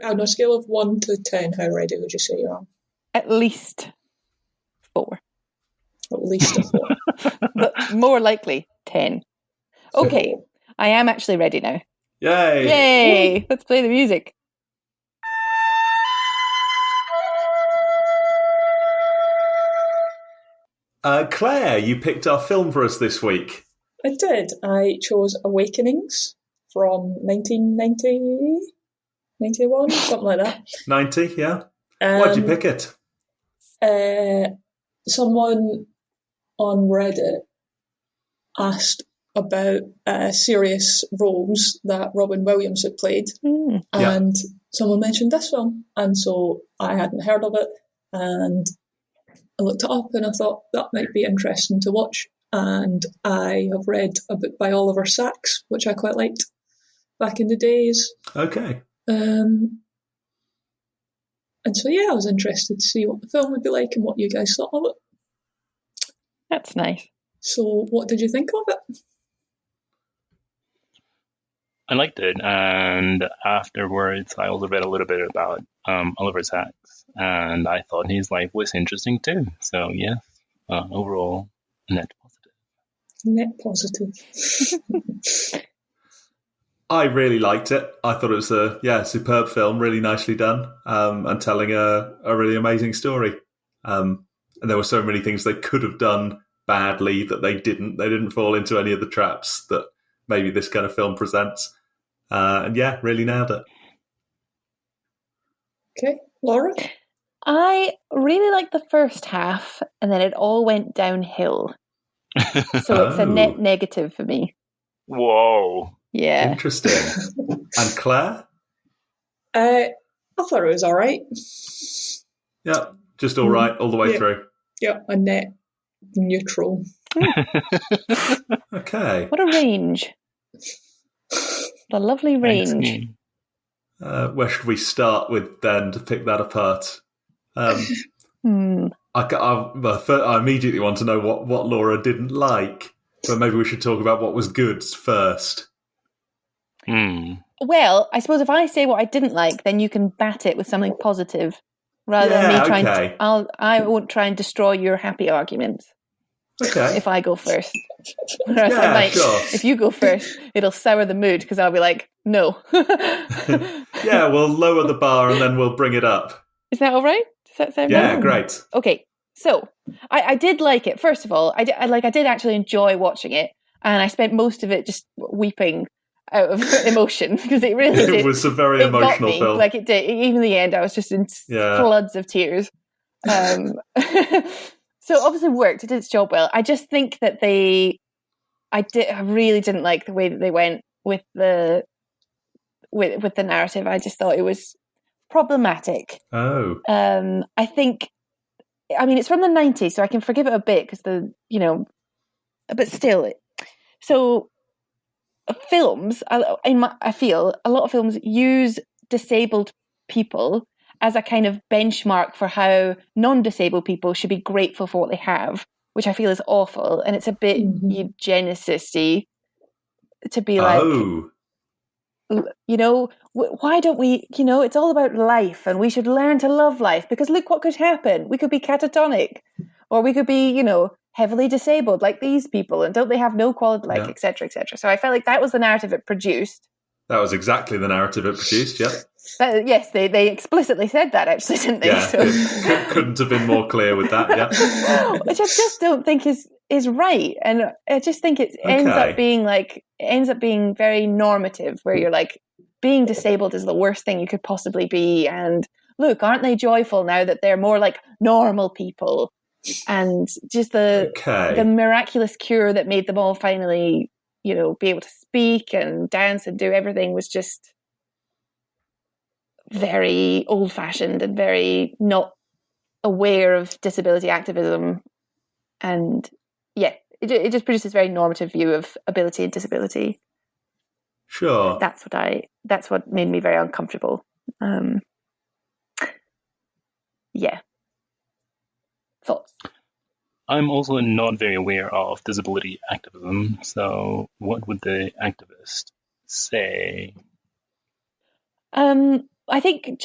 On a scale of 1 to 10, how ready would you say you are? At least 4. At least a 4. But more likely 10. Okay, I am actually ready now. Yay! Yay! Let's play the music. Claire, you picked our film for us this week. I did. I chose Awakenings from 1990, 91, something like that. 90, yeah. Why'd you pick it? Someone on Reddit asked about serious roles that Robin Williams had played, and someone mentioned this film, and so I hadn't heard of it, and I looked it up and I thought that might be interesting to watch. And I have read a book by Oliver Sacks, which I quite liked back in the days. Okay. And so, yeah, I was interested to see what the film would be like and what you guys thought of it. That's nice. So, what did you think of it? I liked it, and afterwards I also read a little bit about Oliver Sacks, and I thought his life was interesting too. So yes, overall, net positive. Net positive. I really liked it. I thought it was a superb film, really nicely done, and telling a really amazing story. And there were so many things they could have done badly that they didn't. They didn't fall into any of the traps that maybe this kind of film presents. And yeah, really nailed it. Okay, Laura? I really liked the first half, and then it all went downhill. So it's a net negative for me. Whoa. Yeah. Interesting. And Claire? I thought it was all right. Yeah, just all right all the way through. Yeah, a net neutral. Okay. What a range. What a lovely range. Where should we start with then to pick that apart? I immediately want to know what Laura didn't like, but maybe we should talk about what was good first. Well, I suppose if I say what I didn't like, then you can bat it with something positive, rather than me trying to. I won't try and destroy your happy arguments. Okay. If I go first. Whereas I might, sure. If you go first, it'll sour the mood because I'll be like, no. Yeah, we'll lower the bar and then we'll bring it up. Is that all right? Does that sound right? Yeah, great. Okay, so I did like it. First of all, I did actually enjoy watching it, and I spent most of it just weeping out of emotion because it really did. It was a very emotional film. Like it did. Even the end, I was just in floods of tears. So obviously worked. It did its job well. I just think that I really didn't like the way that they went with the narrative. I just thought it was problematic. Oh. I think, I mean, it's from the 90s, so I can forgive it a bit because but still. So films, I feel a lot of films use disabled people as a kind of benchmark for how non-disabled people should be grateful for what they have, which I feel is awful. And it's a bit eugenicist-y to be like, why don't we, it's all about life and we should learn to love life because look what could happen. We could be catatonic or we could be, heavily disabled like these people. And don't they have no quality, et cetera, et cetera. So I felt like that was the narrative it produced. That was exactly the narrative it produced, yeah. Yes, they explicitly said that, actually, didn't they? Yeah, it couldn't have been more clear with that, yeah. Which I just don't think is right. And I just think it ends up being very normative, where you're like, being disabled is the worst thing you could possibly be. And look, aren't they joyful now that they're more like normal people? And just the miraculous cure that made them all finally, be able to speak and dance and do everything was just very old-fashioned and very not aware of disability activism. And it just produces a very normative view of ability and disability. Sure. That's what made me very uncomfortable. Thoughts? I'm also not very aware of disability activism, so what would the activist say? I think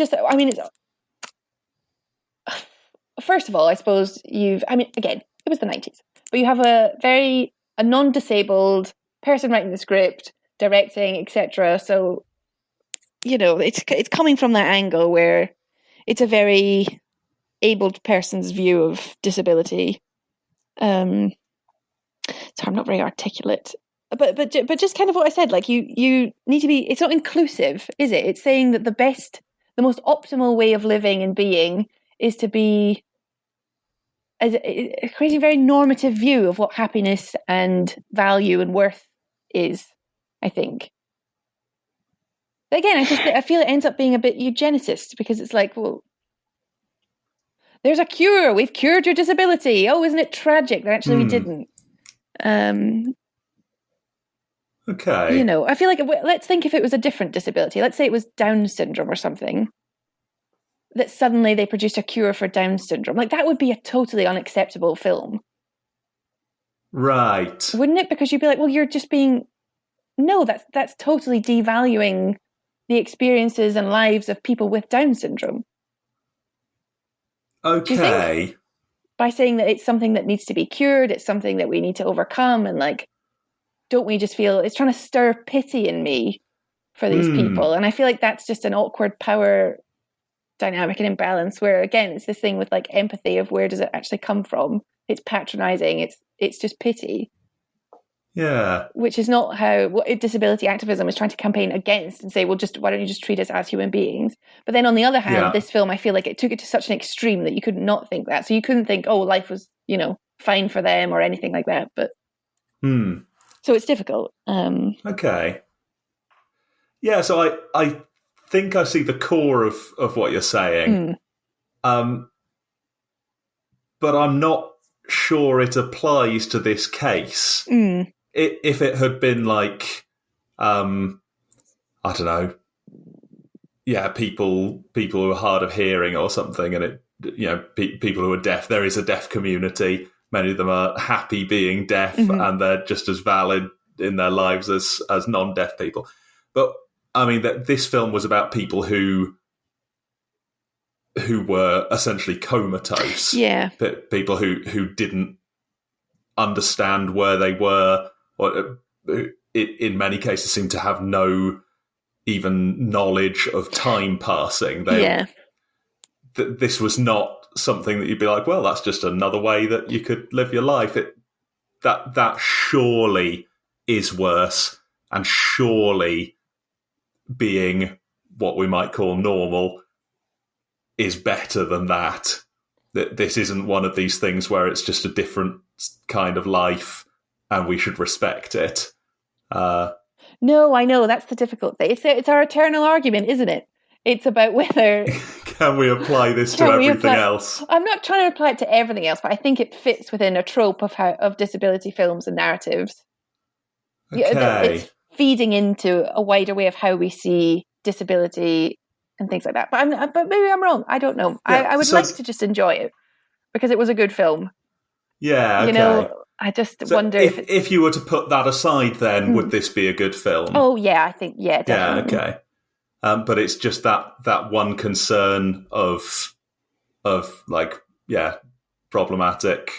first of all, I suppose again, it was the 90s, but you have a non-disabled person writing the script, directing, etc. So, it's coming from that angle where it's a very abled person's view of disability. So I'm not very articulate, but just kind of what I said, like you need to be. It's not inclusive, is it? It's saying that the most optimal way of living and being is to be creating a very normative view of what happiness and value and worth is, I think. But again, I feel it ends up being a bit eugenicist, because it's like, well, there's a cure. We've cured your disability. Oh, isn't it tragic that actually we didn't? Okay. I feel like, let's think if it was a different disability. Let's say it was Down syndrome or something, that suddenly they produced a cure for Down syndrome. Like, that would be a totally unacceptable film. Right. Wouldn't it? Because you'd be like, well, you're just being... No, that's totally devaluing the experiences and lives of people with Down syndrome. Okay. Do you think? By saying that it's something that needs to be cured, it's something that we need to overcome, and like, don't we just feel it's trying to stir pity in me for these people? And I feel like that's just an awkward power dynamic and imbalance, where again, it's this thing with like empathy of where does it actually come from? It's patronizing, it's just pity. Yeah. Which is not what disability activism is trying to campaign against, and say, well, why don't you just treat us as human beings? But then on the other hand, this film, I feel like it took it to such an extreme that you could not think that. So you couldn't think, oh, life was, fine for them or anything like that. But so it's difficult. Okay. Yeah, so I think I see the core of what you're saying. But I'm not sure it applies to this case. If it had been like, I don't know, people who are hard of hearing or something, and people who are deaf, there is a deaf community. Many of them are happy being deaf, and they're just as valid in their lives as non-deaf people. But I mean, that this film was about people who were essentially comatose. Yeah, people who didn't understand where they were, or in many cases seemed to have no even knowledge of time passing. This was not something that you'd be like, well, that's just another way that you could live your life. That surely is worse, and surely being what we might call normal is better than that. That this isn't one of these things where it's just a different kind of life and we should respect it. No, I know, that's the difficult thing. It's our eternal argument, isn't it? It's about whether... Can we apply this to everything else? I'm not trying to apply it to everything else, but I think it fits within a trope of disability films and narratives. Okay. It's feeding into a wider way of how we see disability and things like that. But maybe I'm wrong. I don't know. Yeah, I would like to just enjoy it because it was a good film. Yeah, okay. I just wonder if you were to put that aside, then would this be a good film? Oh yeah, I think definitely. Yeah, okay. But it's just that one concern of like problematic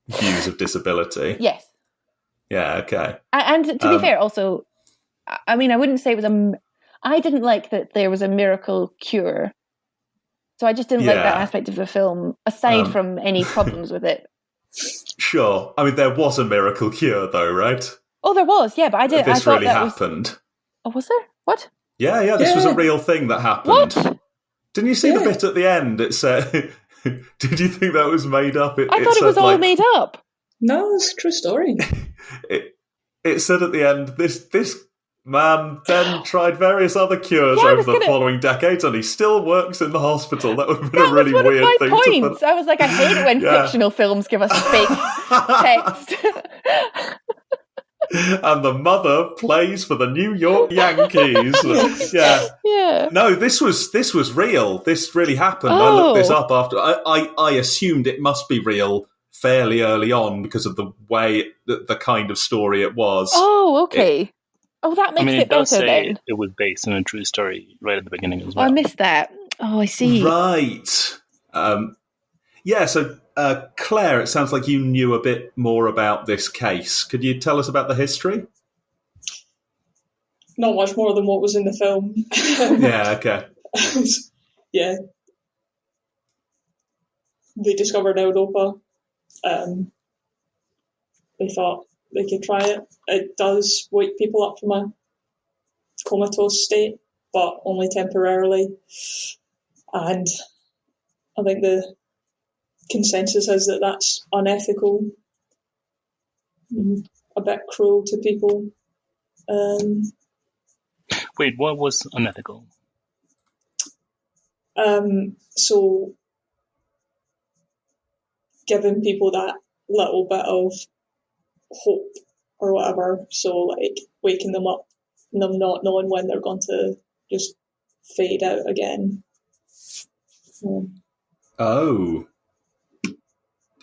views of disability. Yes. Yeah. Okay. And to be fair, also, I mean, I wouldn't say it was I didn't like that there was a miracle cure. So I just didn't like that aspect of the film, aside from any problems with it. Sure. I mean, there was a miracle cure, though, right? Oh, there was, yeah, but I didn't... This really happened. Oh, was there? What? Yeah, this was a real thing that happened. What? Didn't you see the bit at the end? It said... Did you think that was made up? I thought it was all made up. No, it's a true story. It said at the end, this man then tried various other cures over the following decades, and he still works in the hospital. That would have been a really weird thing to put. I was like, I hate it when fictional films give us fake text. And the mother plays for the New York Yankees. Yeah. No, this was real. This really happened. I looked this up after. I assumed it must be real fairly early on because of the way, the kind of story it was. Oh, okay. Oh, that makes it does better say then. it was based on a true story right at the beginning as Oh, well. I missed that. Oh, I see. Right. So Claire, it sounds like you knew a bit more about this case. Could you tell us about the history? Not much more than what was in the film. Yeah, okay. Yeah. They discovered L-Dopa. They thought they could try it. It does wake people up from a comatose state, but only temporarily. And I think the consensus is that that's unethical, a bit cruel to people. Wait, what was unethical? So giving people that little bit of hope or whatever, so like waking them up and them not knowing when they're going to just fade out again. Oh.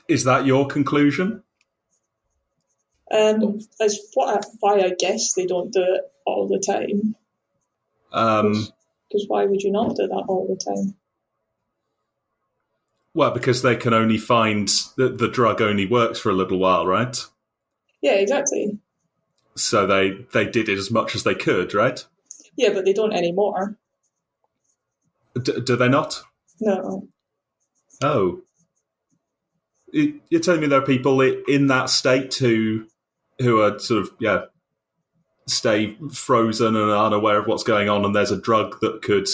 Is that your conclusion? As why I guess they don't do it all the time. Because why would you not do that all the time? Well, because they can only find that the drug only works for a little while, right? Yeah, exactly. So they did it as much as they could, right? Yeah, but they don't anymore. Do they not? No. Oh. You're telling me there are people in that state who are sort of, stay frozen and unaware of what's going on, and there's a drug that could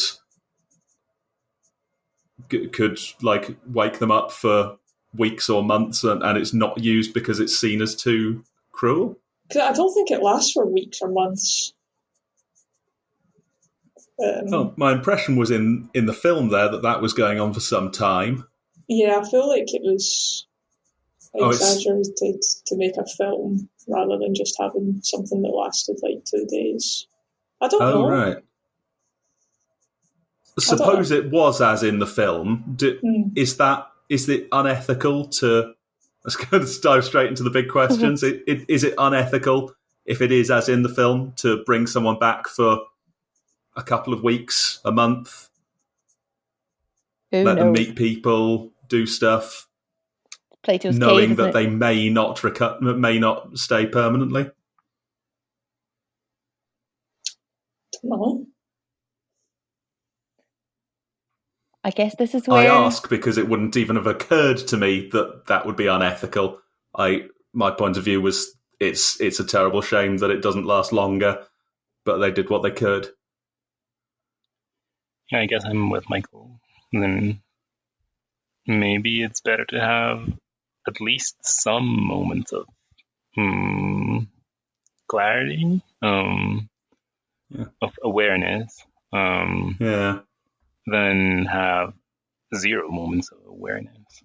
like wake them up for weeks or months, and it's not used because it's seen as too cruel? Because I don't think it lasts for weeks or months. My impression was in the film there that was going on for some time. Yeah, I feel like it was exaggerated to make a film rather than just having something that lasted like 2 days. I don't know. Oh, right. Suppose it was as in the film. Is it unethical to... Let's go dive straight into the big questions. Is it unethical, if it is as in the film, to bring someone back for a couple of weeks, a month? Let them meet people, do stuff, Plato's knowing cave, that they may not stay permanently? No. I guess this is where... I ask because it wouldn't even have occurred to me that would be unethical. My point of view was it's a terrible shame that it doesn't last longer, but they did what they could. I guess I'm with Michael. Then maybe it's better to have at least some moments of clarity, of awareness, than have 0 moments of awareness.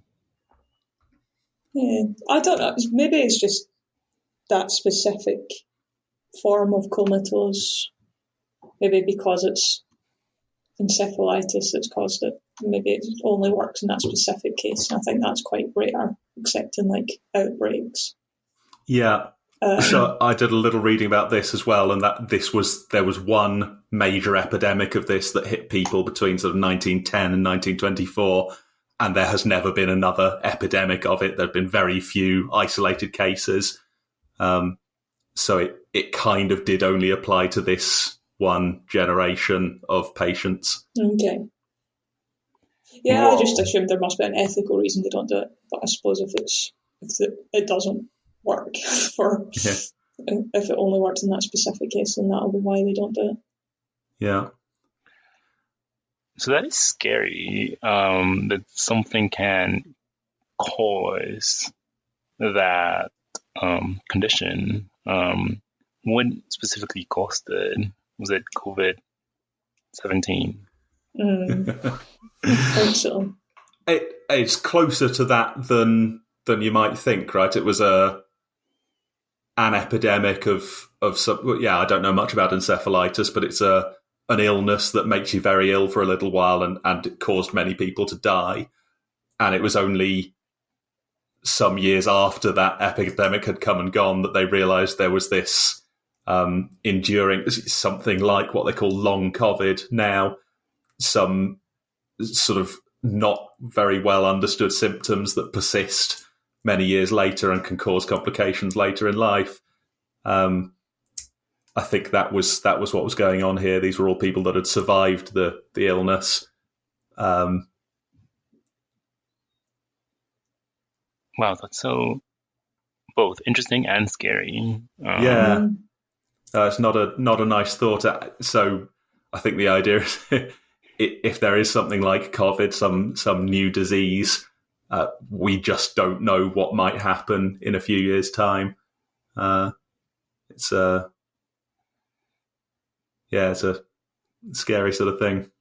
Yeah, I don't know. Maybe it's just that specific form of comatose. Maybe because it's encephalitis that's caused it. Maybe it only works in that specific case. I think that's quite rare, except in like outbreaks. Yeah. So I did a little reading about this as well, and that there was one major epidemic of this that hit people between sort of 1910 and 1924, and there has never been another epidemic of it. There have been very few isolated cases. So it kind of did only apply to this one generation of patients. Okay. Yeah, I just assumed there must be an ethical reason they don't do it. But I suppose if it doesn't work if it only works in that specific case, then that'll be why they don't do it. Yeah. So that is scary, that something can cause that condition. What specifically caused it? Was it COVID-19? I think so. It's closer to that than you might think, right? It was an epidemic of some. Yeah, I don't know much about encephalitis, but it's an illness that makes you very ill for a little while, and it caused many people to die. And it was only some years after that epidemic had come and gone that they realised there was this enduring something like what they call long COVID now, some sort of not very well understood symptoms that persist many years later and can cause complications later in life. I think that was what was going on here. These were all people that had survived the illness. Wow, that's so both interesting and scary. Yeah, it's not a nice thought. So I think the idea is if there is something like COVID, some new disease, we just don't know what might happen in a few years' time. It's a scary sort of thing.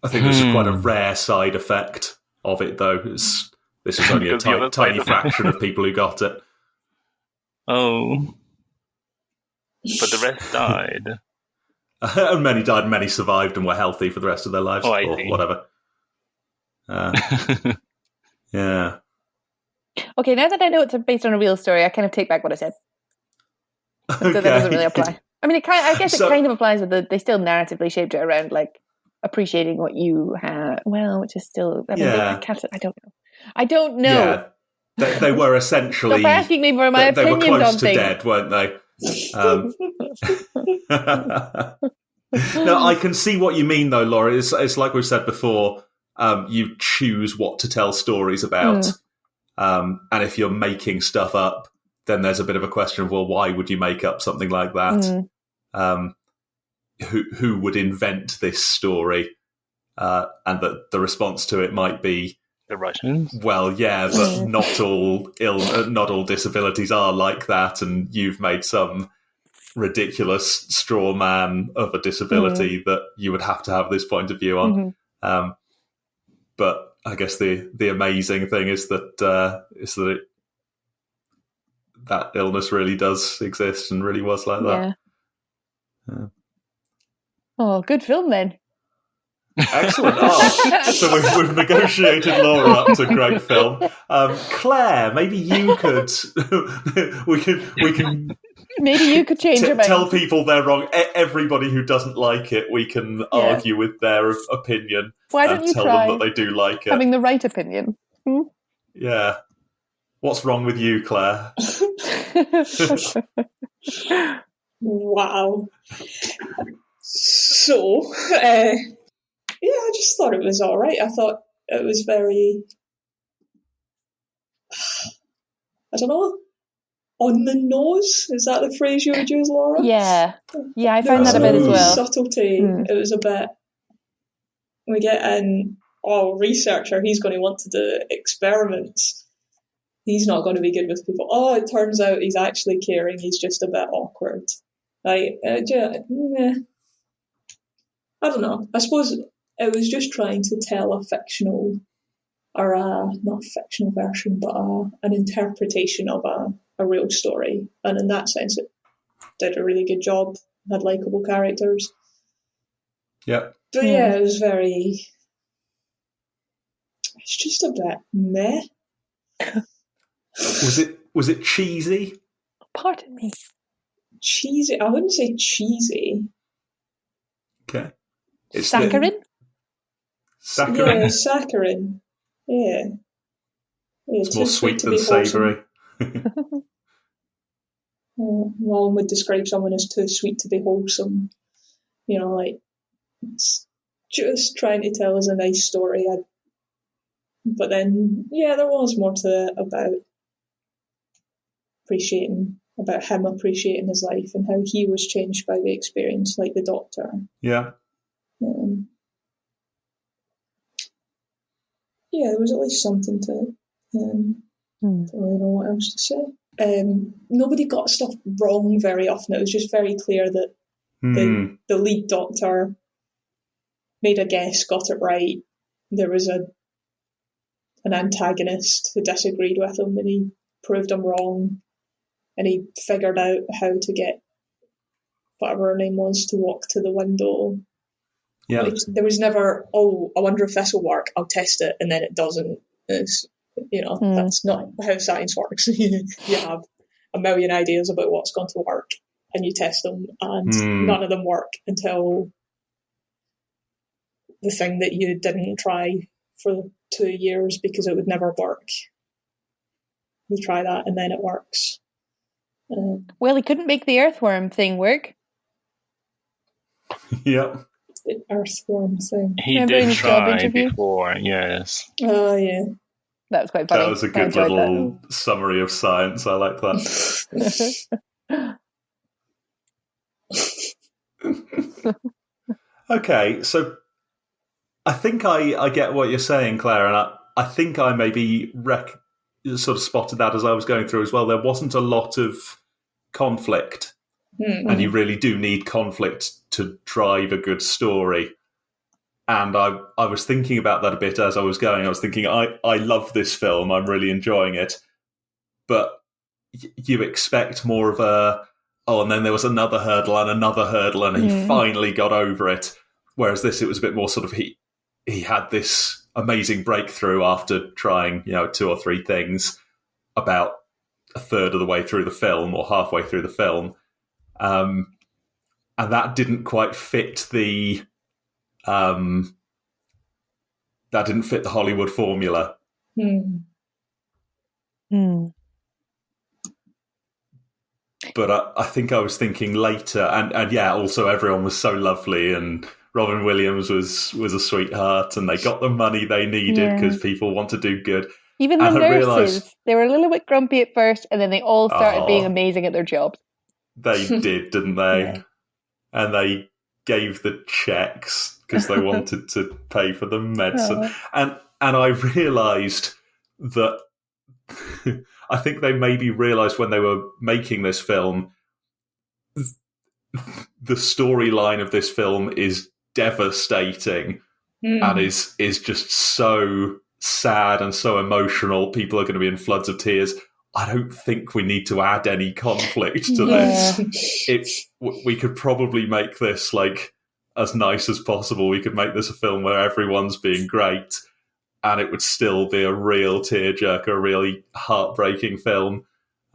I think this is quite a rare side effect of it, though. This is only a tiny fraction of people who got it. Oh. But the rest died. And many died, many survived and were healthy for the rest of their lives, or see. whatever. Yeah. Okay, now that I know it's based on a real story, I kind of take back what I said. So that doesn't really apply. I mean, I guess it kind of applies, but they still narratively shaped it around like appreciating what you have. Well, which is still. I mean, I don't know. Yeah. They were essentially. Stop asking me for my opinions on things. They were close to dead, weren't they? No, I can see what you mean, though, Laura. It's like we've said before. You choose what to tell stories about, and if you're making stuff up, then there's a bit of a question of, well, why would you make up something like that? Who would invent this story? And the response to it might be the Russians. Well, yeah, but not all disabilities are like that, and you've made some ridiculous straw man of a disability that you would have to have this point of view on. But I guess the amazing thing is that that illness really does exist and really was like that. Yeah. Oh, good film then. Excellent. So we've negotiated Laura up to great film. Claire, maybe you could. we can. Maybe you could change your mind. Tell people they're wrong. Everybody who doesn't like it, we can argue with their opinion. Why don't you tell try them that they do like it? Having the right opinion. Yeah. What's wrong with you, Claire? Wow. So, I just thought it was all right. I thought it was very, I don't know, on the nose. Is that the phrase you would use, Laura? Yeah, I found that a bit as well. Subtlety. It was a bit. We get in. Researcher. He's going to want to do experiments. He's not going to be good with people. It turns out he's actually caring. He's just a bit awkward. I don't know. I suppose it was just trying to tell a fictional, or not a fictional version, but an interpretation of a real story. And in that sense, it did a really good job. Had likeable characters. Yeah. But it was very. It's just a bit meh. Was it cheesy? Pardon me. Cheesy? I wouldn't say cheesy. Okay. It's saccharine? Saccharine? Yeah, saccharine. Yeah. It's more sweet than savoury. One would describe someone as too sweet to be wholesome. It's just trying to tell us a nice story. But then, there was more to it about him appreciating his life and how he was changed by the experience, like the doctor. Yeah. There was at least something to it. Don't really know what else to say. Nobody got stuff wrong very often. It was just very clear that the lead doctor made a guess, got it right. There was an antagonist who disagreed with him, and he proved him wrong. And he figured out how to get whatever her name was to walk to the window. Yeah. There was never, I wonder if this will work. I'll test it, and then it doesn't. It's, that's not how science works. You have a million ideas about what's going to work, and you test them, and none of them work until the thing that you didn't try for 2 years because it would never work. You try that and then it works. Well, he couldn't make the earthworm thing work. Yep. The earthworm thing. He Remember in did his job try interview? before, yes. Oh, yeah. That was quite funny. That was a good little summary of science. I like that. Okay, so I think I get what you're saying, Claire, and I think I maybe sort of spotted that as I was going through as well. There wasn't a lot of conflict, and you really do need conflict to drive a good story. And I was thinking about that a bit as I was going. I was thinking, I love this film. I'm really enjoying it. But you expect more of and then there was another hurdle, and he finally got over it. Whereas this, it was a bit more sort of he had this amazing breakthrough after trying, 2 or 3 things about a third of the way through the film or halfway through the film. And that didn't quite fit the Hollywood formula. But I think I was thinking later, and yeah, also everyone was so lovely, and Robin Williams was a sweetheart, and they got the money they needed because people want to do good. Even the nurses, they were a little bit grumpy at first, and then they all started being amazing at their jobs. They did, didn't they? Yeah. And they gave the checks because they wanted to pay for the medicine. And I realised that I think they maybe realised when they were making this film, the storyline of this film is devastating and is just so sad and so emotional. People are going to be in floods of tears. I don't think we need to add any conflict to this. We could probably make this like as nice as possible. We could make this a film where everyone's being great, and it would still be a real tearjerker, a really heartbreaking film.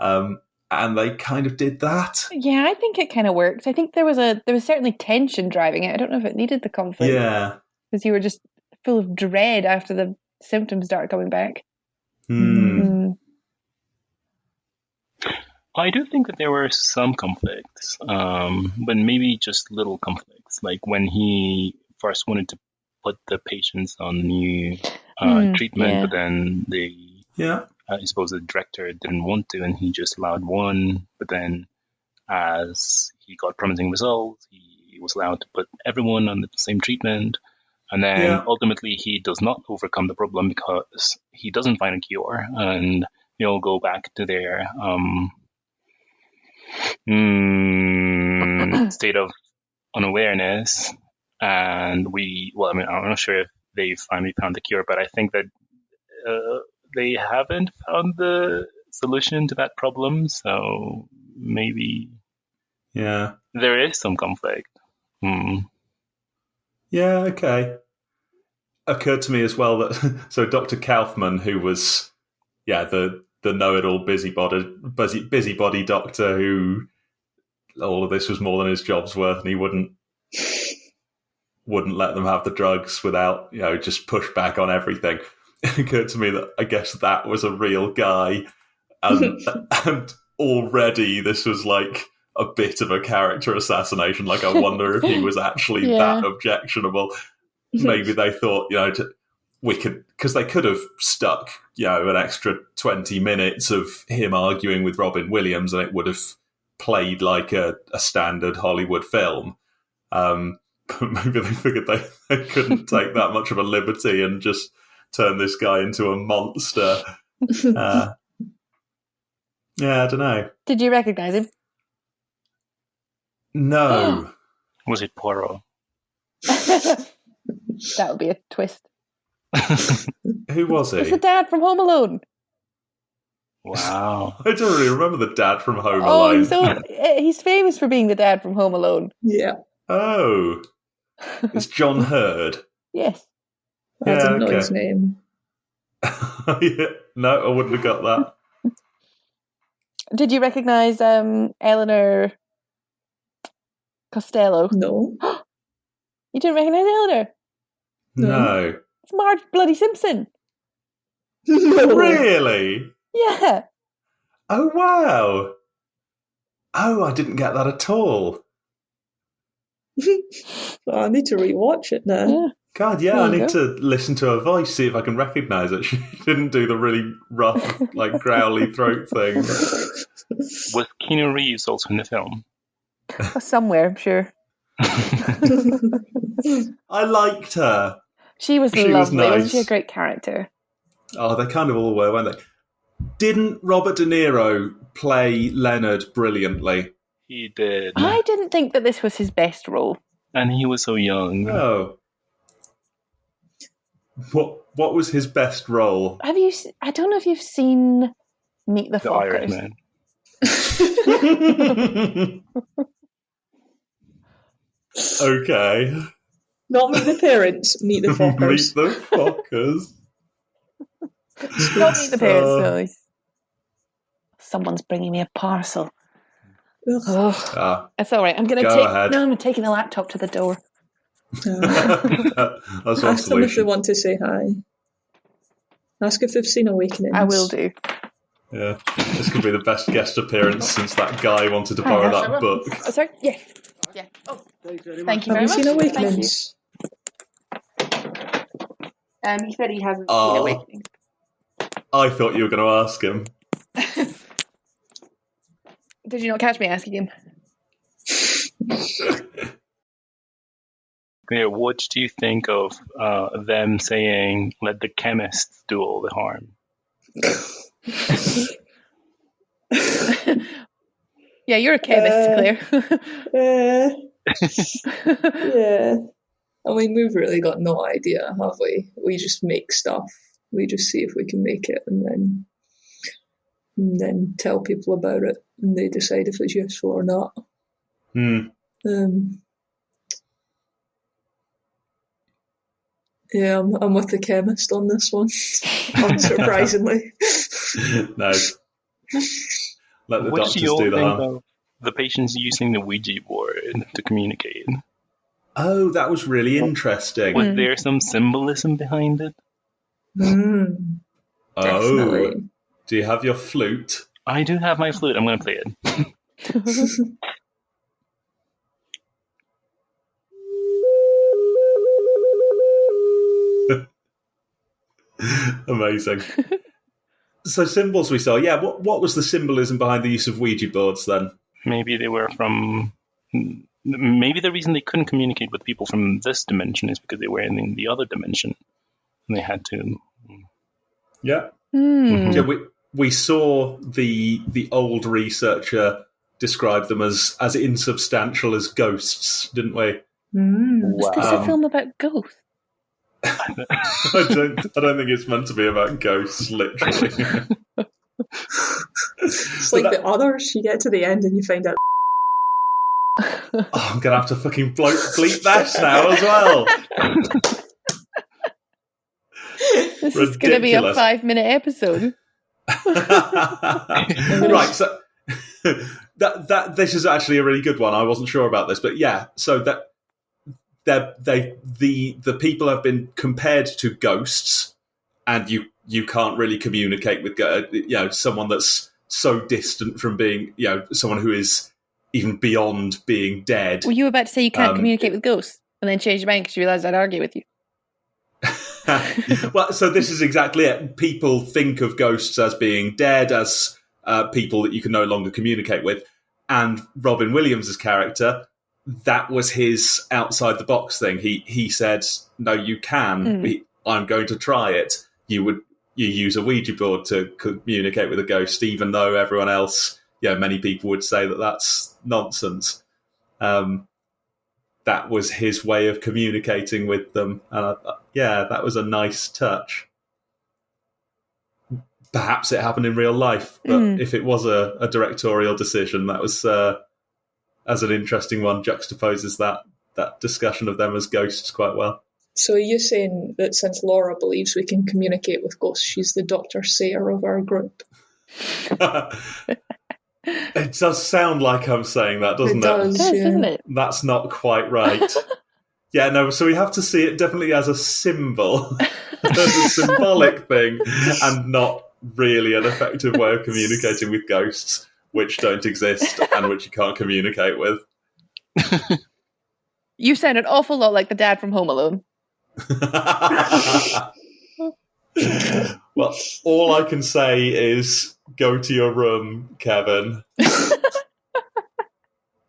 And they kind of did that. Yeah, I think it kind of worked. I think there was certainly tension driving it. I don't know if it needed the conflict. Yeah, because you were just full of dread after the symptoms started coming back. I do think that there were some conflicts, but maybe just little conflicts. Like when he first wanted to put the patients on new treatment, but then I suppose the director didn't want to, and he just allowed one. But then as he got promising results, he was allowed to put everyone on the same treatment. And then ultimately he does not overcome the problem because he doesn't find a cure, and they'll go back to their state of unawareness. And I'm not sure if they finally found the cure, but I think that they haven't found the solution to that problem. So maybe there is some conflict. Yeah, okay. Occurred to me as well that so Dr. Kaufman, who was the know-it-all busybody doctor who all of this was more than his job's worth, and he wouldn't let them have the drugs without just push back on everything. It occurred to me that I guess that was a real guy, and already this was like a bit of a character assassination. Like, I wonder if he was actually that objectionable. Maybe they thought, because they could have stuck, an extra 20 minutes of him arguing with Robin Williams, and it would have played like a standard Hollywood film. But maybe they figured they couldn't take that much of a liberty and just turn this guy into a monster. I don't know. Did you recognize him? No. Was it Poirot? That would be a twist. Who was he? It's the dad from Home Alone. Wow. I don't really remember the dad from Home Alone. He's famous for being the dad from Home Alone. Yeah. Oh. It's John Hurd. Yes. I didn't know his name. No, I wouldn't have got that. Did you recognise Eleanor Costello? No. You didn't recognise Eleanor? No. It's Marge bloody Simpson. No. Really? Yeah. Oh, wow. Oh, I didn't get that at all. I need to rewatch it now. Yeah. God, yeah, There I you need go. to listen to her voice, see if I can recognise it. She didn't do the really rough, like, growly throat thing. Was Keanu Reeves also in the film? Somewhere, I'm sure. I liked her. She was She lovely. was nice. Wasn't she a great character? Oh, they kind of all were, weren't they? Didn't Robert De Niro play Leonard brilliantly? He did. I didn't think that this was his best role. And he was so young. Oh. What was his best role? Have you? I don't know if you've seen Meet the The Fockers. Irishman. Okay. Not Meet the Parents, Meet the Fockers. Meet the Fockers. Not Meet the Parents, no. Someone's bringing me a parcel. That's all right. I'm going to Go ahead. No, I'm taking the laptop to the door. That's one Ask them if they solution. want to say hi. Ask if they've seen Awakenings. I will do. Yeah, this could be the best guest appearance since that guy wanted to borrow that book. Oh, sorry? Yeah. Oh, thank you Have very you much. seen Awakenings? He said he hasn't seen Awakening. I thought you were going to ask him. Did you not catch me asking him? Claire, what do you think of them saying, let the chemists do all the harm? Yeah, you're a chemist, Claire. Yeah. I mean, we've really got no idea, have we? We just make stuff. We just see if we can make it and then tell people about it and they decide if it's useful or not. Yeah, I'm with the chemist on this one, unsurprisingly. No. Let the What doctors do you all do the think harm. of the patients using the Ouija board to communicate? Oh, that was really interesting. Was there some symbolism behind it? Definitely. Oh, do you have your flute? I do have my flute. I'm going to play it. Amazing. So symbols we saw. Yeah, what was the symbolism behind the use of Ouija boards then? Maybe they were from... Maybe the reason they couldn't communicate with people from this dimension is because they were in the other dimension. And they had to... Yeah. Mm. Yeah, we saw the old researcher describe them as insubstantial as ghosts, didn't we? Is this a film about ghosts? I don't think it's meant to be about ghosts, literally. It's like the others. You get to the end and you find out. Oh, I'm gonna have to fucking bleep that now as well. This is going to be a 5-minute episode. Right, so that this is actually a really good one. I wasn't sure about this, but yeah, so that the people have been compared to ghosts, and you can't really communicate with someone that's so distant from being someone who is even beyond being dead. Were you about to say you can't communicate with ghosts, and then change your mind because you realised I'd argue with you? Well, so this is exactly it. People think of ghosts as being dead, as people that you can no longer communicate with. And Robin Williams' character, that was his outside the box thing. He said, "No, you can. I'm going to try it. You use a Ouija board to communicate with a ghost, even though everyone else, many people would say that that's nonsense." That was his way of communicating with them. And that was a nice touch. Perhaps it happened in real life, but if it was a directorial decision, that was as an interesting one, juxtaposes that discussion of them as ghosts quite well. So are you saying that since Laura believes we can communicate with ghosts, she's the Dr. Sayer of our group? It does sound like I'm saying that, doesn't it? Does, It does, yeah. doesn't it? That's not quite right. Yeah, no, so we have to see it definitely as a symbol, as a symbolic thing, and not really an effective way of communicating with ghosts, which don't exist and which you can't communicate with. You sound an awful lot like the dad from Home Alone. Well, all I can say is go to your room, Kevin.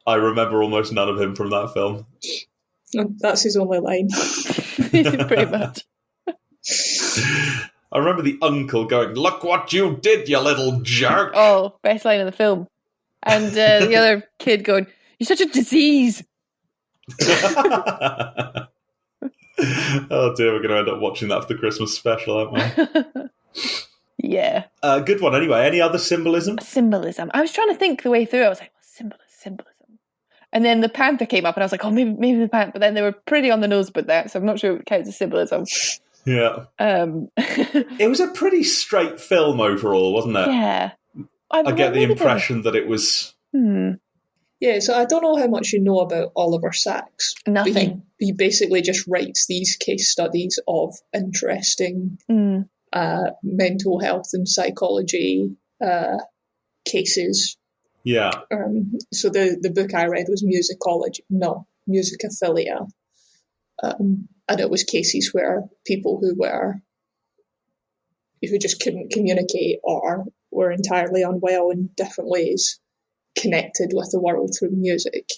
I remember almost none of him from that film. That's his only line. Pretty much. I remember the uncle going, "Look what you did, you little jerk." Oh, best line of the film. And the other kid going, "You're such a disease." Oh dear, we're going to end up watching that for the Christmas special, aren't we? Yeah. Good one anyway. Any other symbolism? Symbolism. I was trying to think the way through. I was like, symbolism. And then the panther came up and I was like, oh, maybe the panther. But then they were pretty on the nose with that, so I'm not sure it counts as symbolism. Yeah. It was a pretty straight film overall, wasn't it? Yeah. I get the impression that it was... Yeah, so I don't know how much you know about Oliver Sacks. Nothing. He basically just writes these case studies of interesting mental health and psychology cases. Yeah. So the book I read was Musicophilia. And it was cases where people who just couldn't communicate or were entirely unwell in different ways connected with the world through music.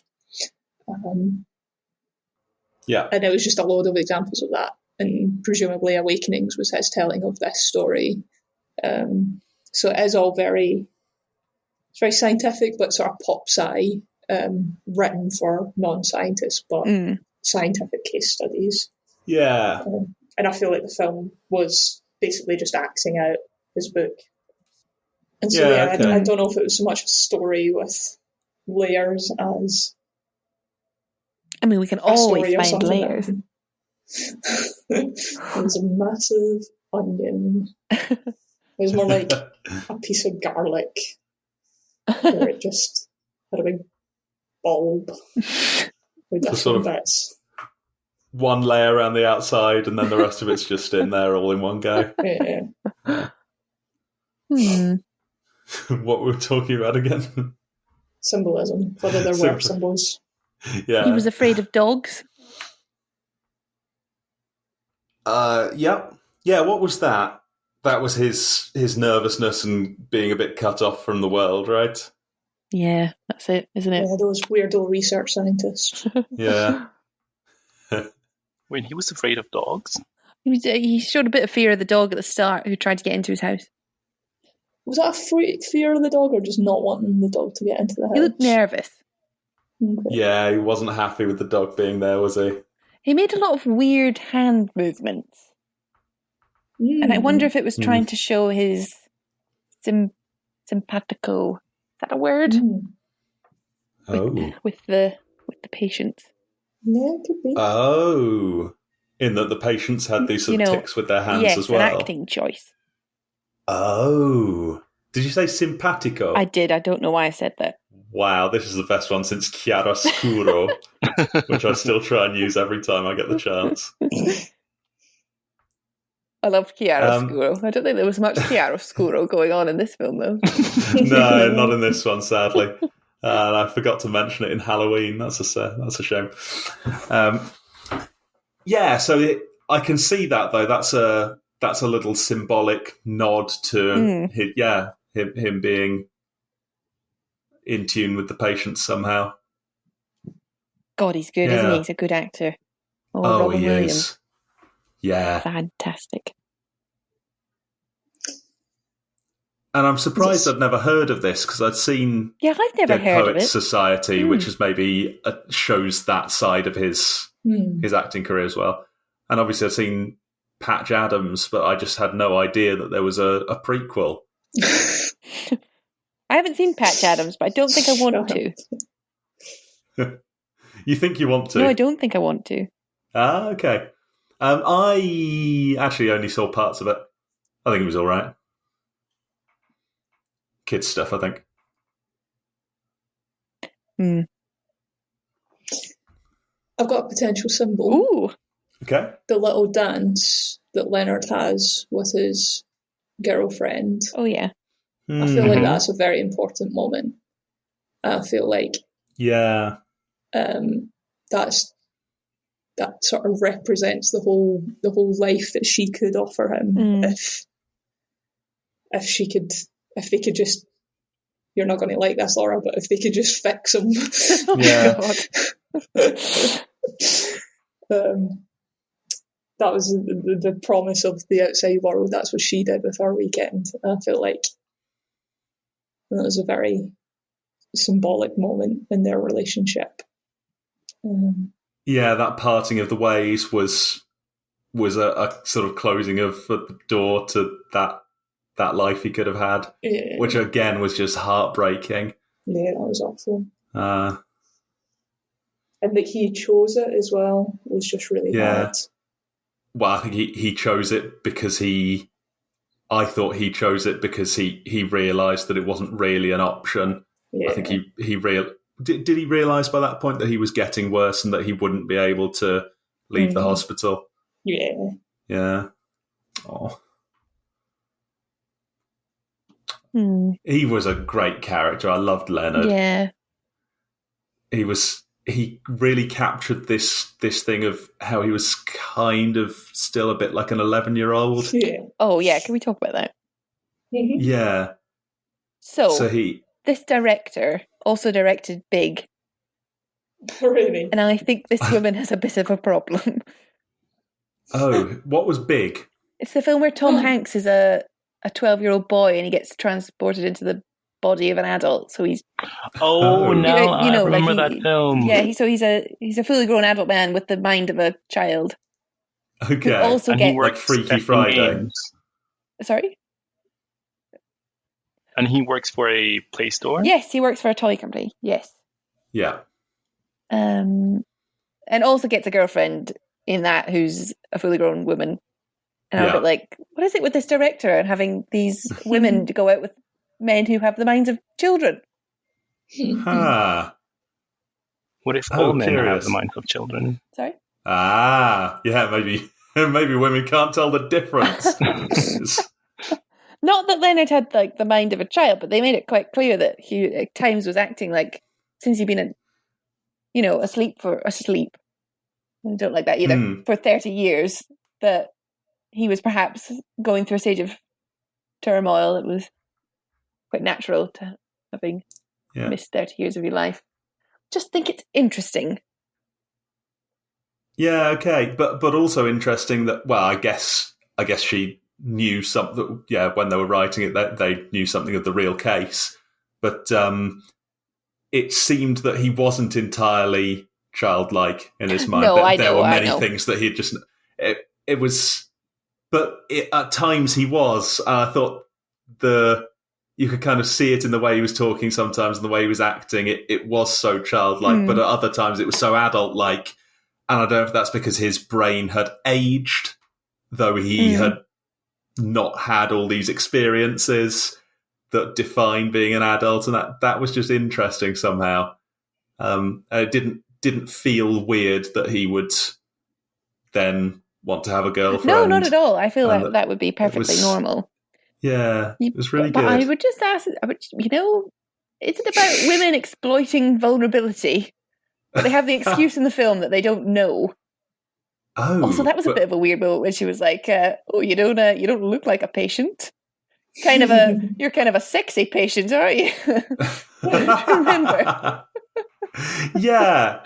Yeah. And it was just a load of examples of that. And presumably Awakenings was his telling of this story. So it is all it's very scientific, but sort of pop sci, written for non-scientists, but scientific case studies. Yeah. And I feel like the film was basically just acting out his book. And so, I don't know if it was so much a story with layers as... I mean, we can always find layers. It was a massive onion. It was more like a piece of garlic, where it just had a big bulb with different sort of bits. One layer around the outside, and then the rest of it's just in there all in one go. Yeah. What were we talking about again? Symbolism, whether there were symbols. Yeah. He was afraid of dogs. Yeah. What was that? That was his nervousness and being a bit cut off from the world, right? Yeah, that's it, isn't it? Yeah, those weirdo research scientists. Yeah. Wait, he was afraid of dogs? He showed a bit of fear of the dog at the start who tried to get into his house. Was that a fear of the dog or just not wanting the dog to get into the house? He looked nervous. Okay. Yeah, he wasn't happy with the dog being there, was he? He made a lot of weird hand movements. And I wonder if it was trying to show his simpatico. Is that a word? With the patients. Yeah, it could be. Oh. In that the patients had these sort of tics with their hands as well. Yes, an acting choice. Oh. Did you say simpatico? I did. I don't know why I said that. Wow, this is the best one since chiaroscuro, which I still try and use every time I get the chance. I loved chiaroscuro. I don't think there was much chiaroscuro going on in this film, though. No, not in this one, sadly. And I forgot to mention it in Halloween. That's a shame. Yeah, so I can see that though. That's a little symbolic nod to him being in tune with the patients somehow. God, he's good, isn't he? He's a good actor. Robin Williams. Is. Yeah. Fantastic. And I'm surprised I'd never heard of this because I'd seen I've never heard of it. Society, which is maybe shows that side of his acting career as well. And obviously I've seen Patch Adams, but I just had no idea that there was a prequel. I haven't seen Patch Adams, but I don't think I want to. You think you want to? No, I don't think I want to. Ah, okay. I actually only saw parts of it. I think it was all right. Kids stuff, I think. I've got a potential symbol. Ooh. Okay. The little dance that Leonard has with his girlfriend. Oh, yeah. I feel like that's a very important moment. I feel like that sort of represents the whole life that she could offer him if they could just, you're not going to like this, Laura, but if they could just fix him. Yeah. That was the promise of the outside world. That's what she did with her weekend. I feel like that was a very symbolic moment in their relationship. That parting of the ways was a sort of closing of the door to that life he could have had, which again was just heartbreaking. Yeah, that was awful. And that he chose it as well was just really hard. Well, I think he chose it because I thought he chose it because he realised that it wasn't really an option. Yeah. I think did he realise by that point that he was getting worse and that he wouldn't be able to leave the hospital? Yeah. Yeah. Oh. He was a great character. I loved Leonard. Yeah. He really captured this thing of how he was kind of still a bit like an 11-year-old. Yeah. Oh, yeah. Can we talk about that? Yeah. So this director also directed Big. Really? And I think this woman has a bit of a problem. Oh, what was Big? It's the film where Tom Hanks is a 12-year-old boy and he gets transported into the body of an adult. So he's I remember that film. Yeah, he's a fully grown adult man with the mind of a child. Okay. Also he worked Freaky Friday. Games. Sorry? And he works for a Play Store? Yes, he works for a toy company. Yes. Yeah. And also gets a girlfriend in that who's a fully grown woman. And I'm a bit like, what is it with this director and having these women to go out with men who have the minds of children? What if all men have the minds of children? Sorry? Yeah, maybe women can't tell the difference. Not that Leonard had like the mind of a child, but they made it quite clear that he at times was acting like, since he'd been asleep. I don't like that either. For 30 years, that he was perhaps going through a stage of turmoil. It was quite natural to having missed 30 years of your life. Just think it's interesting. Yeah, okay, but also interesting that, well, I guess she knew something. Yeah, when they were writing it, that they knew something of the real case, but it seemed that he wasn't entirely childlike in his mind. There were many things that he had just. It was, but at times he was. I thought you could kind of see it in the way he was talking sometimes and the way he was acting. It was so childlike, but at other times it was so adult-like. And I don't know if that's because his brain had aged, though he had not had all these experiences that define being an adult, and that was just interesting somehow. It didn't feel weird that he would then want to have a girlfriend. No, not at all. I feel that would be perfectly normal. Yeah, it was really but good. I would just ask, is it about women exploiting vulnerability? But they have the excuse in the film that they don't know. Oh, also, that was a bit of a weird moment when she was like, you don't look like a patient. You're kind of a sexy patient, aren't you? Remember? Yeah.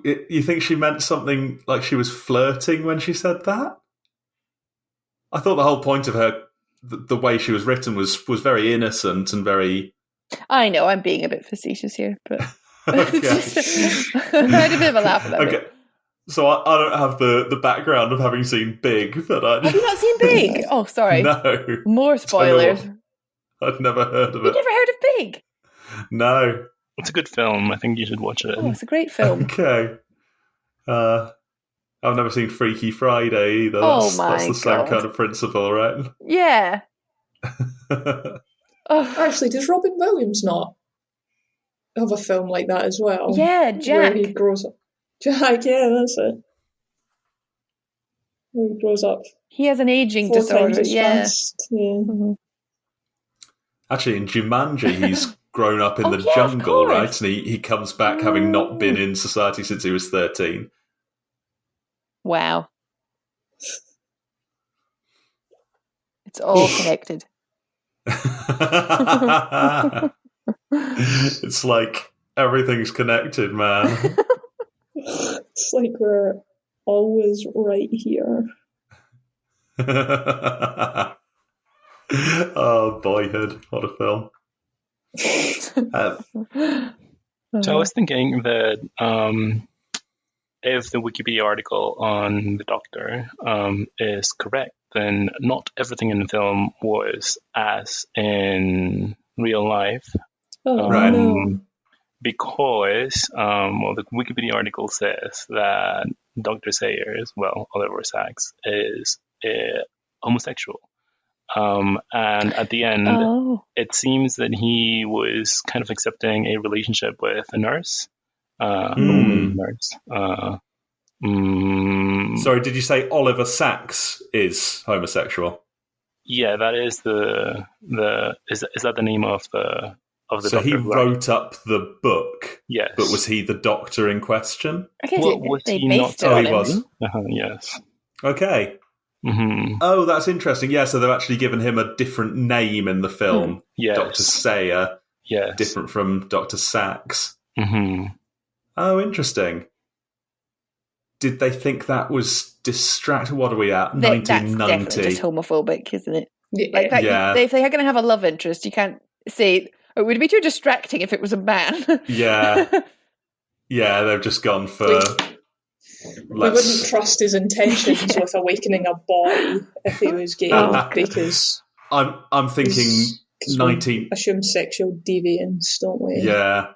You think she meant something like she was flirting when she said that? I thought the whole point of her, the way she was written, was very innocent and very. I know I'm being a bit facetious here, but I had a bit of a laugh at that. Okay. Bit. So I don't have the background of having seen Big, but have you not seen Big? Oh, sorry. No. More spoilers. I'd never heard of it. You've never heard of Big? No. It's a good film. I think you should watch it. Oh, it's a great film. Okay. I've never seen Freaky Friday either. That's the same kind of principle, right? Yeah. Actually, does Robin Williams not have a film like that as well? Yeah, Jack. Where he grows up. Jack, yeah, that's it. Where he grows up. He has an aging 4 disorder. times as fast. Yeah. Mm-hmm. Actually, in Jumanji, he's grown up in the yeah, jungle, right? And he comes back having not been in society since he was 13. Wow. It's all connected. It's like everything's connected, man. It's like we're always right here. Oh, Boyhood. What a film. So I was thinking that if the Wikipedia article on the Doctor is correct, then not everything in the film was as in real life. Right. No. Because, the Wikipedia article says that Dr. Sayers, Oliver Sacks, is homosexual. And at the end, it seems that he was kind of accepting a relationship with a nurse, a woman nurse. Sorry, did you say Oliver Sacks is homosexual? Yeah, that is is that the name of the So doctor he wrote up the book. Yes, but was he the doctor in question? I guess was they he based not? it on he him. was. Yes. Okay. Mm-hmm. Oh, that's interesting. Yeah, so they've actually given him a different name in the film. Yes. Dr. Sayer. Yes. Different from Dr. Sacks. Mm-hmm. Oh, interesting. Did they think that was What are we at? 1990. That's definitely just homophobic, isn't it? Yeah. Like that. Yeah. If they're going to have a love interest, you can't say it would be too distracting if it was a man. Yeah. Yeah, they've just gone for... We wouldn't trust his intentions with awakening a boy if he was gay, because I'm thinking 19... assume sexual deviance, don't we? Yeah.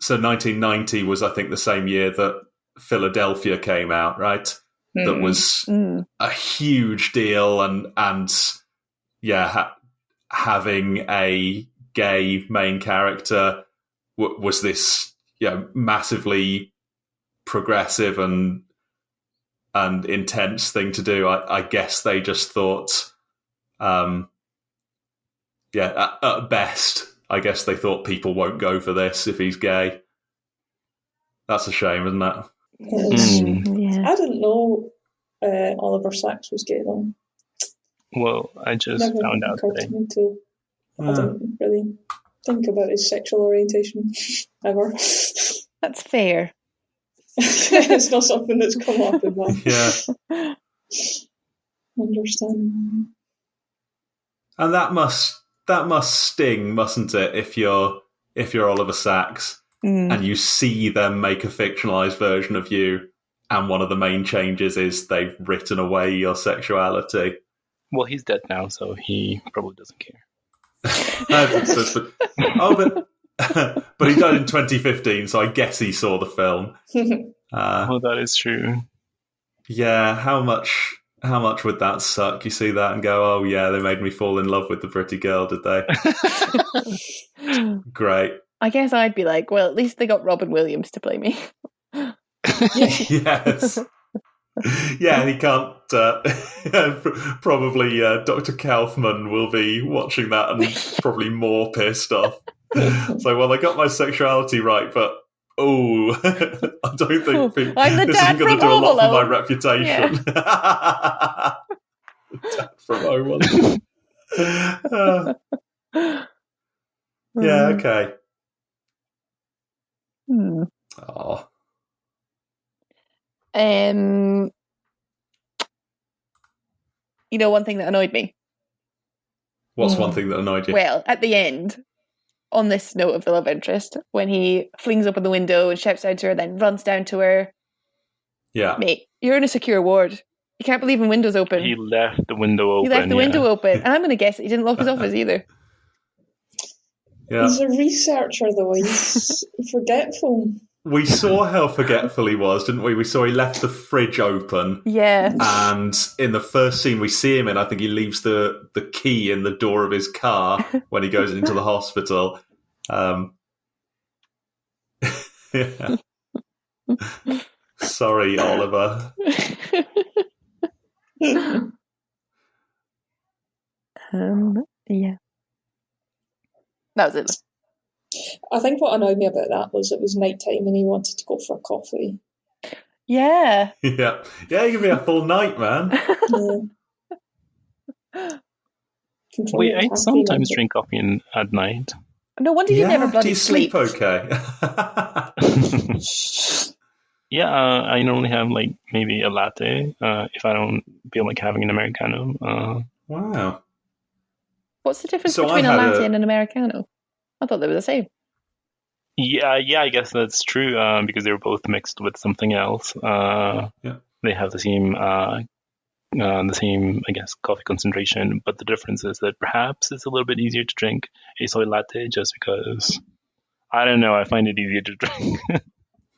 So 1990 was, I think, the same year that Philadelphia came out, right? That was a huge deal, and having a gay main character was this massively progressive and intense thing to do. I guess they just thought, at best, I guess they thought people won't go for this if he's gay. That's a shame, isn't it? Yeah. I didn't know Oliver Sacks was gay, though. Well, I just Never found out occurred today. to me to. I didn't really think about his sexual orientation ever. That's fair. It's not something that's come up in my understanding. And that must sting, mustn't it? If you're Oliver Sacks and you see them make a fictionalized version of you, and one of the main changes is they've written away your sexuality. Well, he's dead now, so he probably doesn't care. But he died in 2015, so I guess he saw the film. That is true. Yeah, how much would that suck? You see that and go, oh yeah, they made me fall in love with the pretty girl, did they? Great. I guess I'd be like, well, at least they got Robin Williams to play me. Yes. Yeah, he can't. Probably Dr. Kaufman will be watching that and probably more pissed off. So, well, I got my sexuality right, but I don't think this isn't going to do a lot for my reputation. Yeah. Dad from Home Alone. Yeah, okay. Oh. One thing that annoyed me. What's one thing that annoyed you? Well, at the end, on this note of the love interest, when he flings open the window and shouts out to her, then runs down to her. Yeah. Mate, you're in a secure ward. You can't believe when windows open. He left the window open. Window open. And I'm going to guess that he didn't lock his office either. Yeah. He's a researcher, though. He's forgetful. we saw how forgetful he was, didn't we? We saw he left the fridge open. Yeah. And in the first scene we see him in, I think he leaves the key in the door of his car when he goes into the hospital. Yeah. Sorry, Oliver. Yeah. That was it. I think what annoyed me about that was it was night time and he wanted to go for a coffee. Yeah. Yeah. Yeah, you can be a full night, man. Wait, I sometimes drink coffee at night. No wonder you never bloody do you sleep okay? Yeah, I normally have like maybe a latte if I don't feel like having an Americano. Wow. What's the difference between a latte and an Americano? I thought they were the same. Yeah, I guess that's true because they were both mixed with something else. They have the same, I guess, coffee concentration, but the difference is that perhaps it's a little bit easier to drink a soy latte just because, I don't know, I find it easier to drink.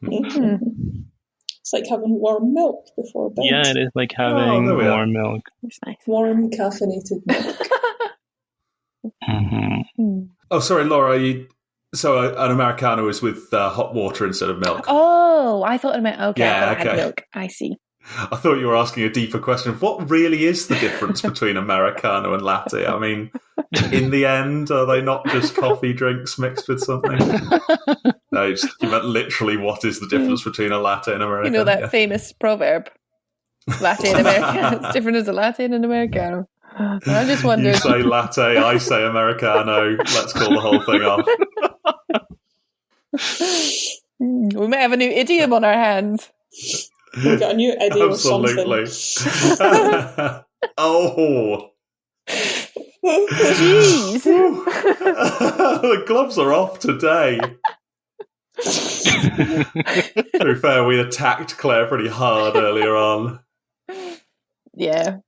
It's like having warm milk before bed. Yeah, it is like having warm milk. It's nice. Warm caffeinated milk. Oh, sorry, Laura. So an Americano is with hot water instead of milk. Oh, I thought it meant I had milk. I see. I thought you were asking a deeper question. What really is the difference between Americano and latte? I mean, in the end, are they not just coffee drinks mixed with something? No, you meant literally what is the difference between a latte and Americano? You know that famous proverb, latte and Americano. It's different as a latte and an Americano. And I just wondered. You say latte, I say Americano. Let's call the whole thing off. We might have a new idiom on our hands. We've got a new idiom or something. Oh. Jeez. The gloves are off today. To be fair, we attacked Claire pretty hard earlier on. Yeah.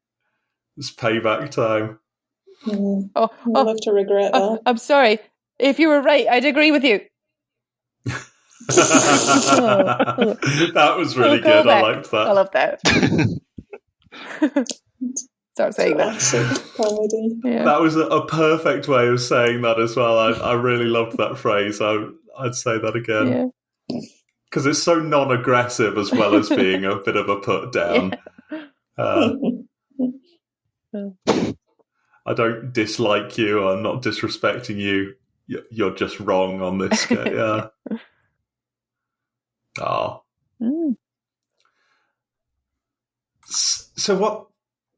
It's payback time. I'll have to regret that. I'm sorry. If you were right, I'd agree with you. That was really good. I liked that. I love that. Start saying that. Comedy. Yeah. That was a perfect way of saying that as well. I really loved that phrase. I'd say that again. Because it's so non-aggressive as well as being a bit of a put down. I don't dislike you. I'm not disrespecting you. You're just wrong on this. Yeah. Oh. So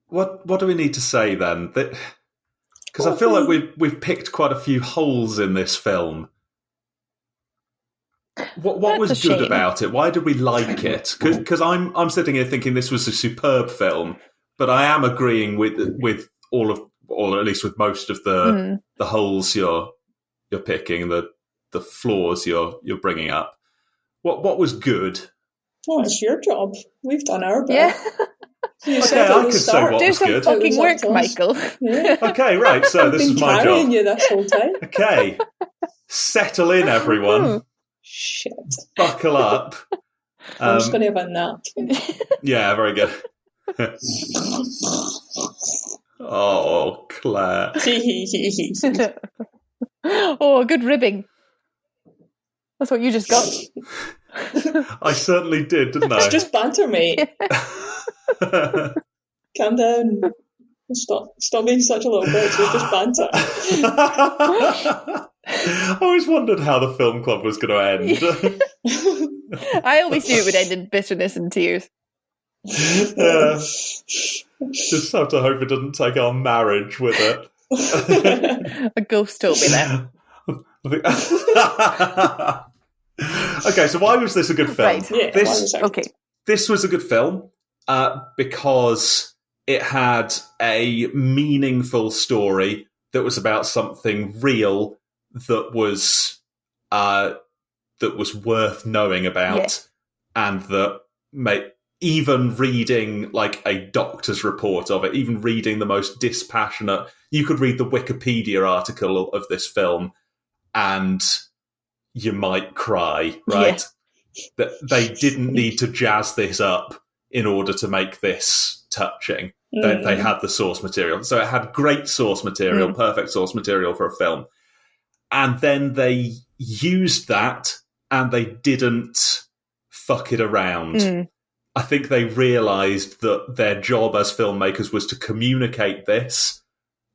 what do we need to say then? Because I feel like we've picked quite a few holes in this film. What was good about it? Why did we like it? Because I'm sitting here thinking this was a superb film, but I am agreeing with all of, or at least with most of the holes you're picking, the flaws you're bringing up. What was good? Well, it's your job. We've done our bit. Yeah. Okay, I could say what Do was some good. fucking work, Michael. Yeah. Okay, right. So this is my job. I've been carrying you this whole time. Okay, settle in, everyone. Shit. Buckle up. I'm just going to have a nap. Yeah, very good. Oh, Claire. Oh, good ribbing. That's what you just got. I certainly did, didn't I? It's just banter, mate. Calm down. Stop being such a little bitch. It's just banter. I always wondered how the film club was going to end. I always knew it would end in bitterness and tears. Yeah. Just have to hope it doesn't take our marriage with it. A ghost told me that. Okay, so why was this a good film? Right. Yeah, This was a good film because it had a meaningful story that was about something real that was worth knowing about, and that even reading like a doctor's report of it, even reading the most dispassionate, you could read the Wikipedia article of this film and you might cry, right? that they didn't need to jazz this up in order to make this touching. They had the source material. So it had great source material, perfect source material for a film. And then they used that and they didn't fuck it around. I think they realised that their job as filmmakers was to communicate this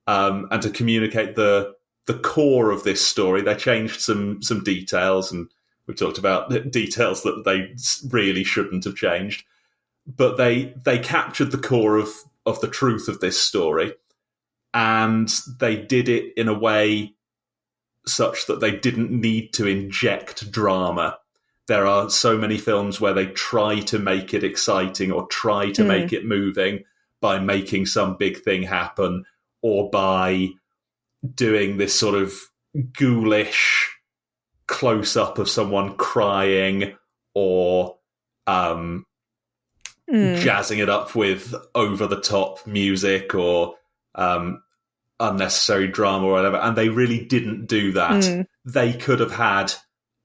and to communicate the core of this story. They changed some details, and we've talked about details that they really shouldn't have changed. But they captured the core of the truth of this story, and they did it in a way such that they didn't need to inject drama. There are so many films where they try to make it exciting or try to make it moving by making some big thing happen, or by doing this sort of ghoulish close-up of someone crying, or jazzing it up with over-the-top music or unnecessary drama or whatever. And they really didn't do that. They could have had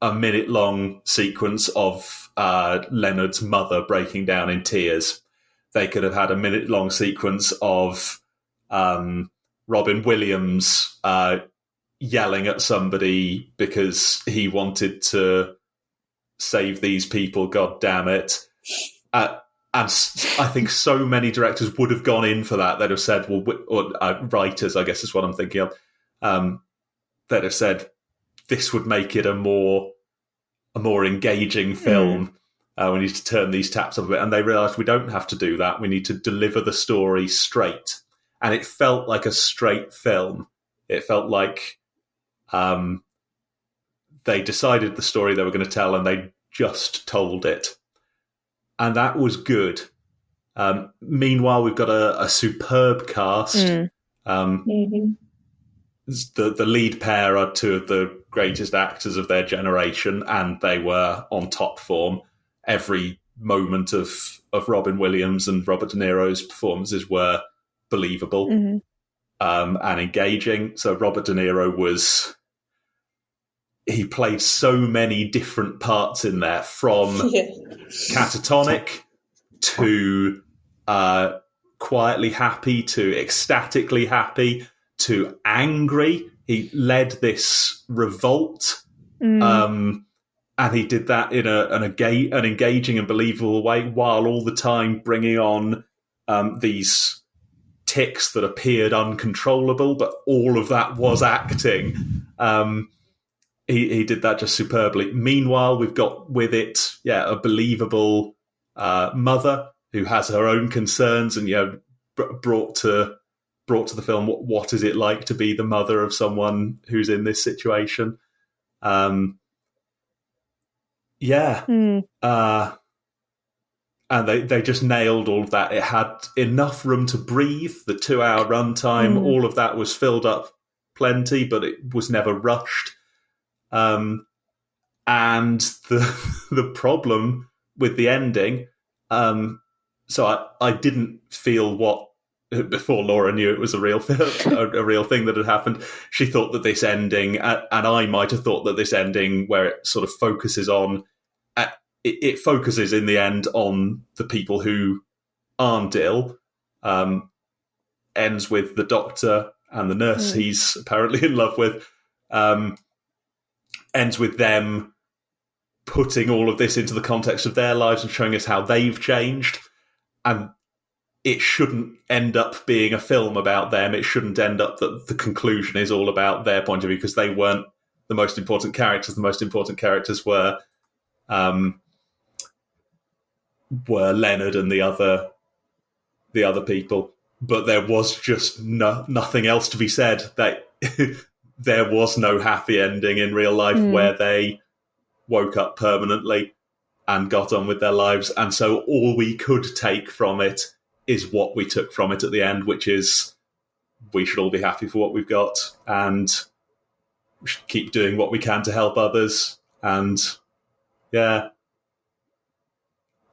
a minute-long sequence of Leonard's mother breaking down in tears. They could have had a minute-long sequence of Robin Williams yelling at somebody because he wanted to save these people, god damn it. And I think so many directors would have gone in for that. They'd have said, well, or writers, I guess is what I'm thinking of. They'd have said, this would make it a more engaging film. We need to turn these taps up a bit. And they realised we don't have to do that. We need to deliver the story straight. And it felt like a straight film. It felt like they decided the story they were going to tell and they just told it. And that was good. Meanwhile, we've got a superb cast. The lead pair are two of the greatest actors of their generation, and they were on top form. Every moment of Robin Williams and Robert De Niro's performances were believable and engaging. So Robert De Niro he played so many different parts in there, from catatonic to quietly happy to ecstatically happy to angry. He led this revolt, and he did that in an engaging and believable way, while all the time bringing on these tics that appeared uncontrollable, but all of that was acting. He did that just superbly. Meanwhile, we've got with it, a believable mother who has her own concerns, and brought to the film what is it like to be the mother of someone who's in this situation. And they just nailed all of that. It had enough room to breathe. The 2-hour runtime, all of that was filled up plenty, but it was never rushed. And the problem with the ending, so I didn't feel what, before Laura knew it was a real thing that had happened. She thought that this ending, and I might have thought that this ending, where it sort of focuses on, it focuses in the end on the people who aren't ill, ends with the doctor and the nurse he's apparently in love with, ends with them putting all of this into the context of their lives and showing us how they've changed. And it shouldn't end up being a film about them. It shouldn't end up that the conclusion is all about their point of view, because they weren't the most important characters. The most important characters were Leonard and the other people. But there was just nothing else to be said. That there was no happy ending in real life where they woke up permanently and got on with their lives. And so all we could take from it is what we took from it at the end, which is we should all be happy for what we've got, and we should keep doing what we can to help others. And I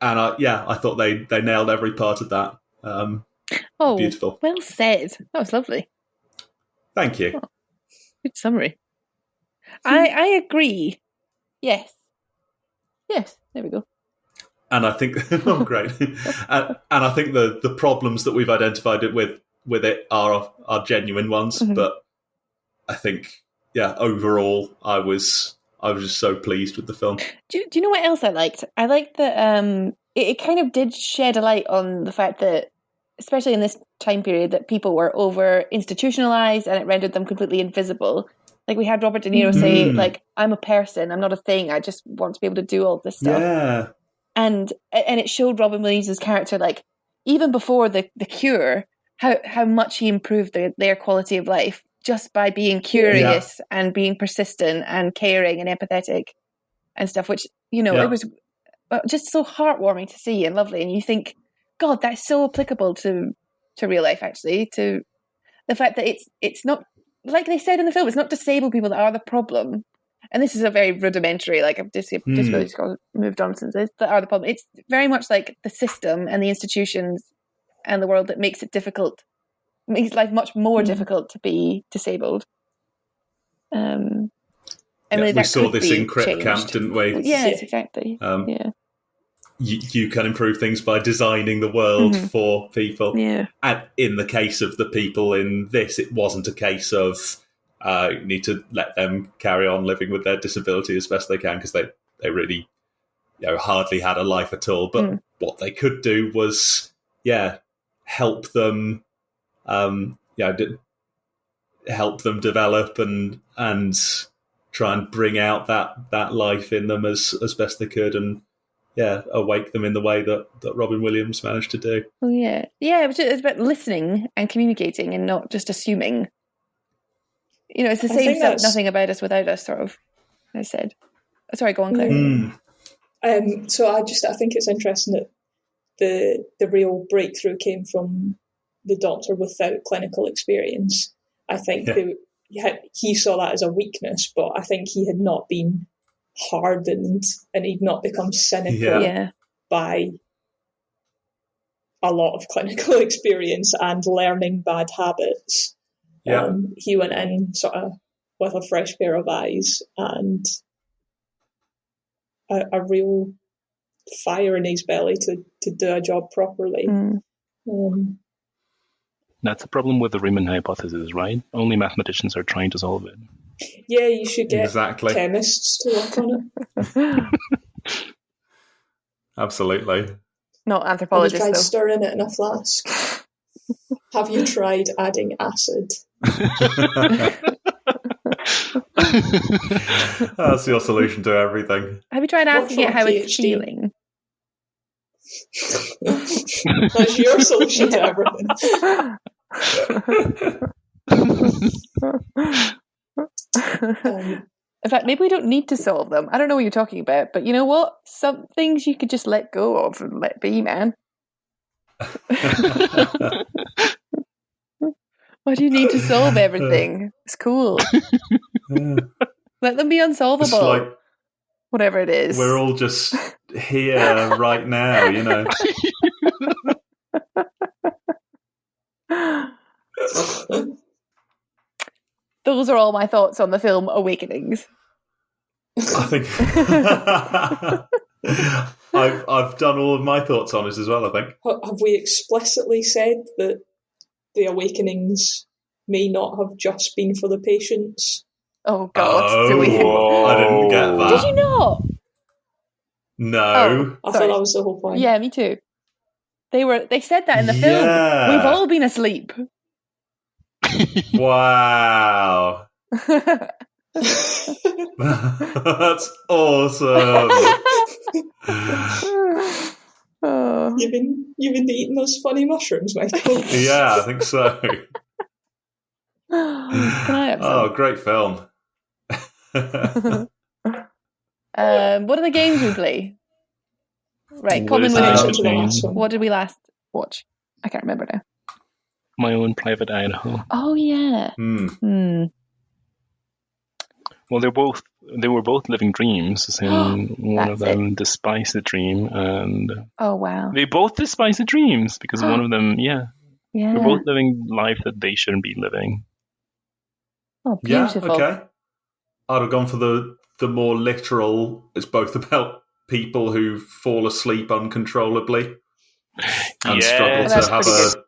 thought they nailed every part of that. Beautiful. Well said. That was lovely. Thank you. Oh, good summary. I agree. Yes. Yes, there we go. And I think, oh, great. and I think the problems that we've identified with it are genuine ones. Mm-hmm. But I think, overall, I was just so pleased with the film. Do you know what else I liked? I liked that it kind of did shed a light on the fact that, especially in this time period, that people were over institutionalized and it rendered them completely invisible. Like we had Robert De Niro say, like, I'm a person, I'm not a thing, I just want to be able to do all this stuff. Yeah. And it showed Robin Williams' character, like, even before the cure, how much he improved their quality of life just by being curious and being persistent and caring and empathetic and stuff, which, it was just so heartwarming to see and lovely. And you think, God, that's so applicable to real life, actually, to the fact that it's not, like they said in the film, it's not disabled people that are the problem. And this is a very rudimentary, like I've just really moved on since this, that are the problem. It's very much like the system and the institutions and the world that makes life much more difficult to be disabled. And really we saw this in Crip changed. Camp, didn't we? Yes, exactly. You can improve things by designing the world for people. Yeah. And in the case of the people in this, it wasn't a case of you need to let them carry on living with their disability as best they can, because they really hardly had a life at all. But what they could do was help them help them develop and try and bring out that life in them as best they could, and awake them in the way that Robin Williams managed to do. Oh yeah, it's about listening and communicating and not just assuming. It's the same stuff, nothing about us without us, sort of, I said. Sorry, go on, Claire. So I think it's interesting that the real breakthrough came from the doctor without clinical experience. I think he saw that as a weakness, but I think he had not been hardened and he'd not become cynical by a lot of clinical experience and learning bad habits. He went in sort of with a fresh pair of eyes and a real fire in his belly to do a job properly. That's the problem with the Riemann hypothesis, right? Only mathematicians are trying to solve it. Yeah, you should get chemists to work on it. Absolutely. Not anthropologists, Have you tried though. stirring it in a flask? Have you tried adding acid? That's your solution to everything. Have you tried asking it how it's feeling? That's your solution to everything. In fact, maybe we don't need to solve them. I don't know what you're talking about, but you know what? Some things you could just let go of and let be, man. Why do you need to solve everything? It's cool. Let them be unsolvable. Like, whatever it is. We're all just here right now, Those are all my thoughts on the film Awakenings. I think I've done all of my thoughts on it as well, I think. Have we explicitly said that the Awakenings may not have just been for the patients? Oh, God. I didn't get that. Did you not? No. I thought that was the whole point. Yeah, me too. They said that in the film. We've all been asleep. Wow. That's awesome. You've been eating those funny mushrooms, Michael. Yeah, I think so. Can I have some? Great film. What are the games we play? Right, Common Winner. What did we last watch? I can't remember now. My Own Private Idaho. Oh yeah. Well, they were both living dreams. So one of them despised the dream, and oh wow, they both despise the dreams because one of them, they're both living life that they shouldn't be living. Oh, beautiful. Yeah, okay. I'd have gone for the more literal. It's both about people who fall asleep uncontrollably and Yeah, struggle that's to have pretty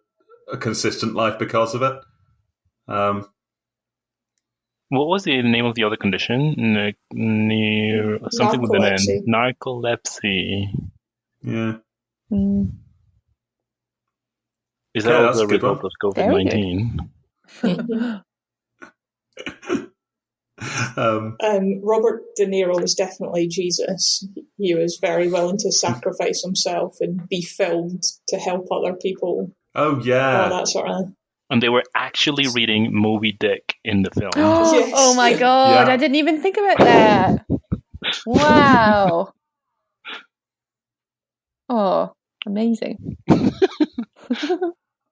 a consistent life because of it. What was the name of the other condition? Something with an N. Narcolepsy. Yeah. Is that Okay, also that's a a good result one. of COVID-19? Robert De Niro was definitely Jesus. He was very willing to sacrifice himself and be filmed to help other people. Oh, yeah. All that sort of... And they were actually reading Moby Dick in the film. Yes. Oh my God, Yeah. I didn't even think about that. Wow. Oh, amazing.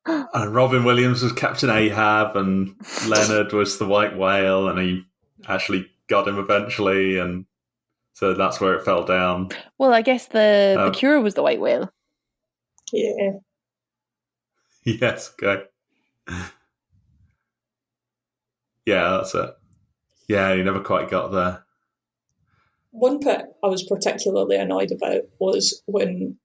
And Robin Williams was Captain Ahab, and Leonard was the White Whale, and he actually got him eventually, and so that's where it fell down. Well, I guess the cure was the white whale. Yeah. Yes, okay. Yeah, that's it. Yeah, he never quite got there. One bit I was particularly annoyed about was when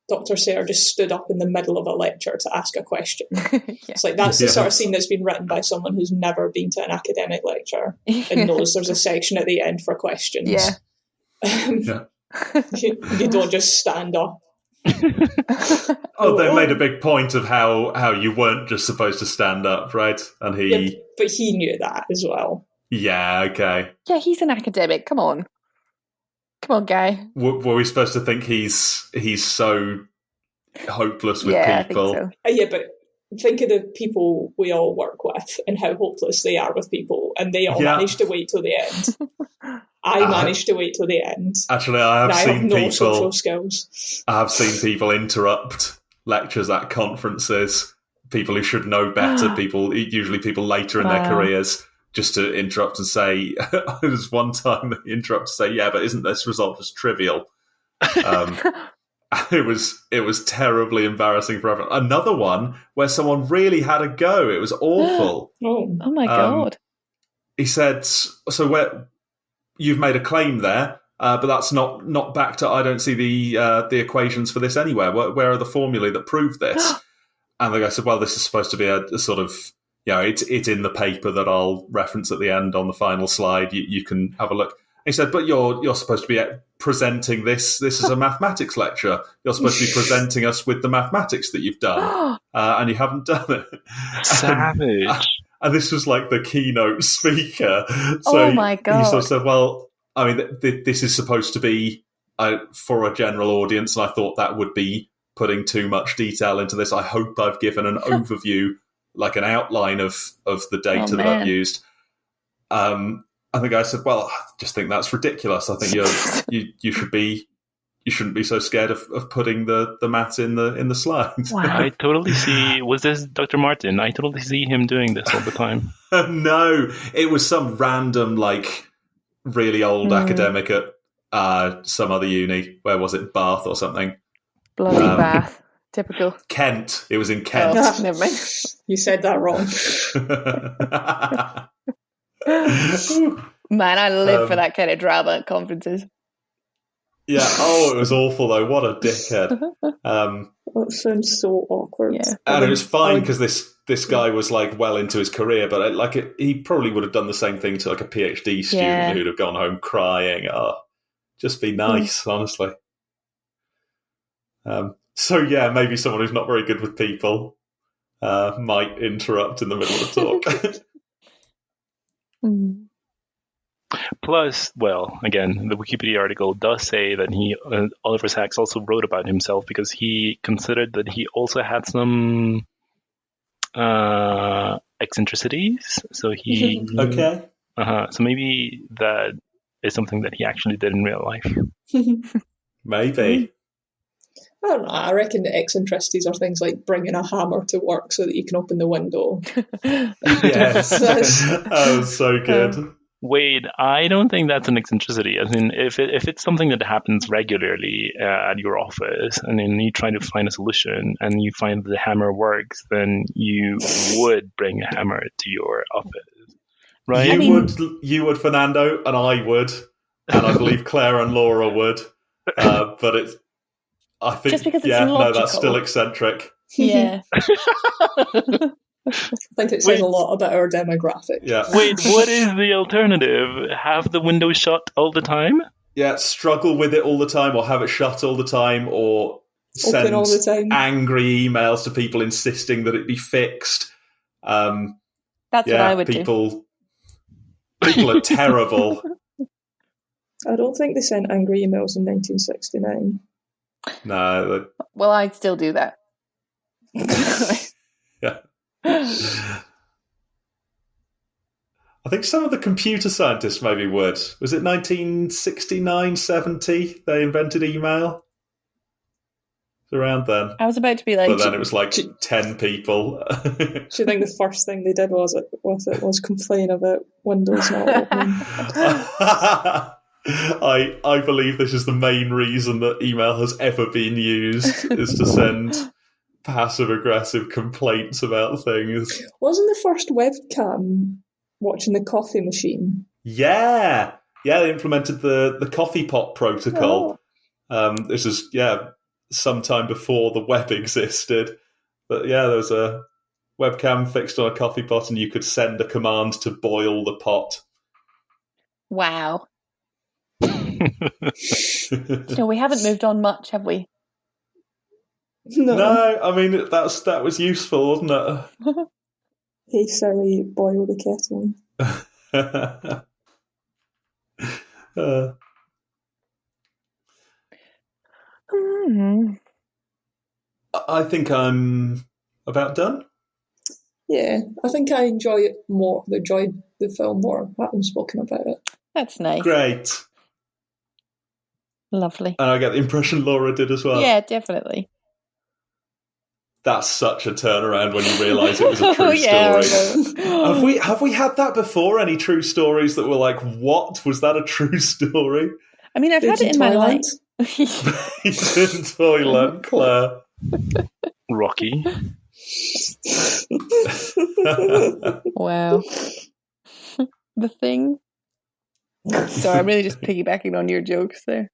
Dr. Sayre just stood up in the middle of a lecture to ask a question. It's like, that's the sort of scene that's been written by someone who's never been to an academic lecture and knows there's a section at the end for questions. Yeah. You don't just stand up. They made a big point of how you weren't just supposed to stand up, right? And he... Yeah, but he knew that as well. Yeah, okay. Yeah, he's an academic. Come on, guy. Were we supposed to think he's so hopeless with people? I think so. Yeah, but think of the people we all work with and how hopeless they are with people, and they all managed to wait till the end. I managed to wait till the end. Actually, I have no social skills. I have seen people interrupt lectures at conferences. People who should know better. Usually people later in their careers, just to interrupt and say. There's one time they interrupt to say, "Yeah, but isn't this result just trivial?" It was terribly embarrassing for everyone. Another one where someone really had a go. It was awful. Oh my God! He said, "So you've made a claim there, but that's not backed up. I don't see the equations for this anywhere. Where are the formulae that prove this?" And the guy said, "Well, this is supposed to be a sort of, it's in the paper that I'll reference at the end on the final slide. You can have a look." And he said, "But you're supposed to be presenting this. This is a mathematics lecture. You're supposed to be presenting us with the mathematics that you've done, and you haven't done it." Savage. And this was like the keynote speaker. So oh my God. He sort of said, "Well, I mean, this is supposed to be for a general audience, and I thought that would be putting too much detail into this. I hope I've given an overview, like an outline of the data that I've used." And the guy said, "Well, I just think that's ridiculous. I think you shouldn't be so scared of putting the maths in the slides." Wow. I totally see. Was this Dr. Martin? I totally see him doing this all the time. No, it was some random, like, really old academic at some other uni. Where was it? Bath or something? Bloody Bath. Typical. Kent. It was in Kent. Oh, never mind. You said that wrong. Man, I live for that kind of drama at conferences. Yeah. Oh, it was awful though. What a dickhead. That sounds so awkward. Yeah. And it was fine because this guy was like well into his career, but he probably would have done the same thing to like a PhD student who'd have gone home crying. Oh, just be nice, honestly. So yeah, maybe someone who's not very good with people might interrupt in the middle of the talk. Plus, well, again, the Wikipedia article does say that Oliver Sacks also wrote about himself because he considered that he also had some eccentricities. So he okay. So maybe that is something that he actually did in real life. Maybe. I don't know. I reckon the eccentricities are things like bringing a hammer to work so that you can open the window. Yes. That was so good. Wade, I don't think that's an eccentricity. I mean, if it's something that happens regularly at your office, and then you try to find a solution, and you find the hammer works, then you would bring a hammer to your office, right? You would, Fernando, and I would, and I believe Claire and Laura would. But it's, I think, just because it's logical. that's still eccentric. Yeah. I think it says a lot about our demographic. Yeah. Wait, what is the alternative? Have the window shut all the time? Yeah, struggle with it all the time, or have it shut all the time, or send all the time. angry emails to people insisting that it be fixed. That's what I would do. People are terrible. I don't think they sent angry emails in 1969. No. Well, I'd still do that. Yeah. I think some of the computer scientists maybe would. Was it 1969, 70 they invented email? It was around then. I was about to be like... But then it was like 10 people. Do you think the first thing they did was complain about Windows not opening? I believe this is the main reason that email has ever been used, is to send passive-aggressive complaints about things. Wasn't the first webcam watching the coffee machine? Yeah, they implemented the coffee pot protocol. This is sometime before the web existed, but there was a webcam fixed on a coffee pot, and you could send a command to boil the pot. Wow. So we haven't moved on much, have we? No, I mean that was useful, wasn't it? Hey Siri, boil the kettle. I think I'm about done. Yeah, I think I enjoyed the film more, having spoken about it. That's nice. Great. Lovely. And I get the impression Laura did as well. Yeah, definitely. That's such a turnaround when you realise it was a true story. Have we had that before? Any true stories that were like, what? Was that a true story? I mean, I've had it in my life. In Toyland, Claire. Rocky. Wow. The Thing. Sorry, I'm really just piggybacking on your jokes there.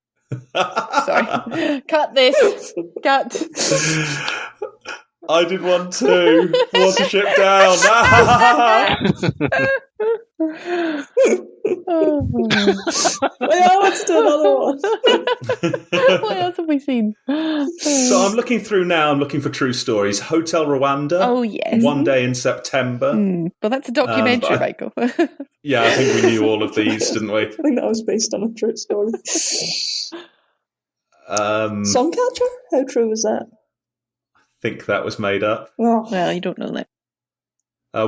Sorry. Cut this. Cut. I did one too. Watership down. Let's do another one. What else have we seen? So I'm looking through now. I'm looking for true stories. Hotel Rwanda. Oh, yes. One Day in September. Well, that's a documentary, Michael. Yeah, I think we knew all of these, didn't we? I think that was based on a true story. Suncatcher? How true was that? I think that was made up. Oh. Well, you don't know that.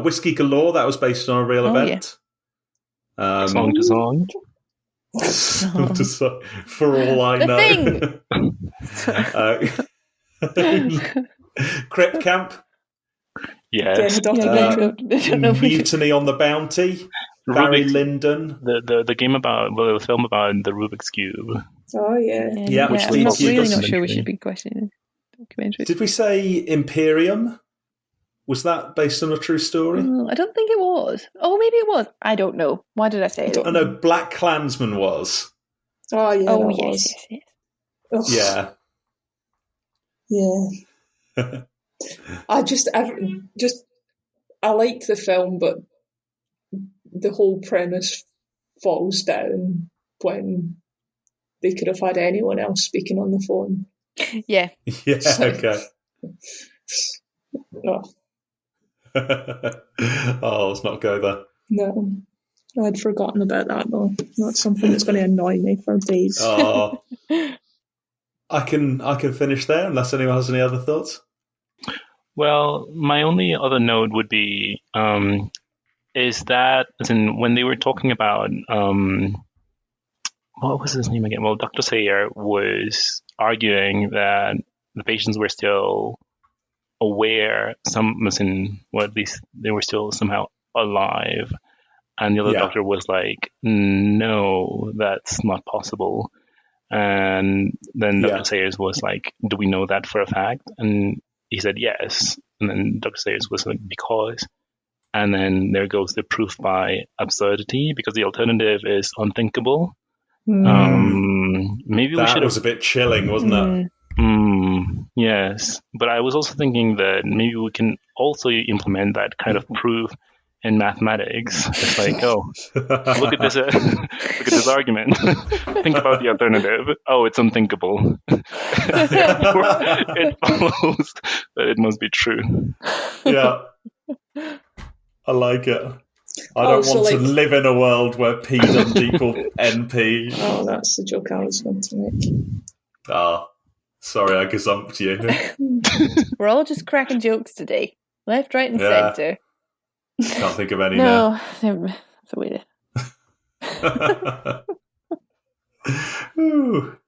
Whiskey Galore, that was based on a real event. Yeah. Song to Song. For all I The know. Crip Camp. Yes. I don't know Mutiny on the Bounty. Barry Lyndon. The game the film about the Rubik's Cube. Oh, yeah. Yeah, which I'm leads really not sure we should be questioning documentaries. Did we say Imperium? Was that based on a true story? I don't think it was. Oh, maybe it was. I don't know. Why did I say it? I know Black Klansman was. Oh, yeah. Oh, yes. Oh. Yeah. Yeah. I liked the film, but the whole premise falls down when they could have had anyone else speaking on the phone. Yeah. Yeah, okay. Oh. Let's not go there. No. I'd forgotten about that, though. That's something that's going to annoy me for days. Oh. I can finish there unless anyone has any other thoughts. Well, my only other note would be is that, as in when they were talking about what was his name again? Well, Dr. Sayer was arguing that the patients were still aware, at least they were still somehow alive, and the other doctor was like, no, that's not possible. And then Dr. Sayers was like, do we know that for a fact? And he said yes. And then Dr. Sayers was like, because. And then there goes the proof by absurdity, because the alternative is unthinkable. Maybe we should That was a bit chilling, wasn't it? Yes, but I was also thinking that maybe we can also implement that kind of proof in mathematics. It's like, oh, look at this argument. Think about the alternative. Oh, it's unthinkable. It follows that it must be true. Yeah, I like it. I don't want to live in a world where P doesn't equal NP. Oh, that's the joke I was going to make. Sorry, I gazumped you. We're all just cracking jokes today. Left, right, and centre. Can't think of any now. No, that's a way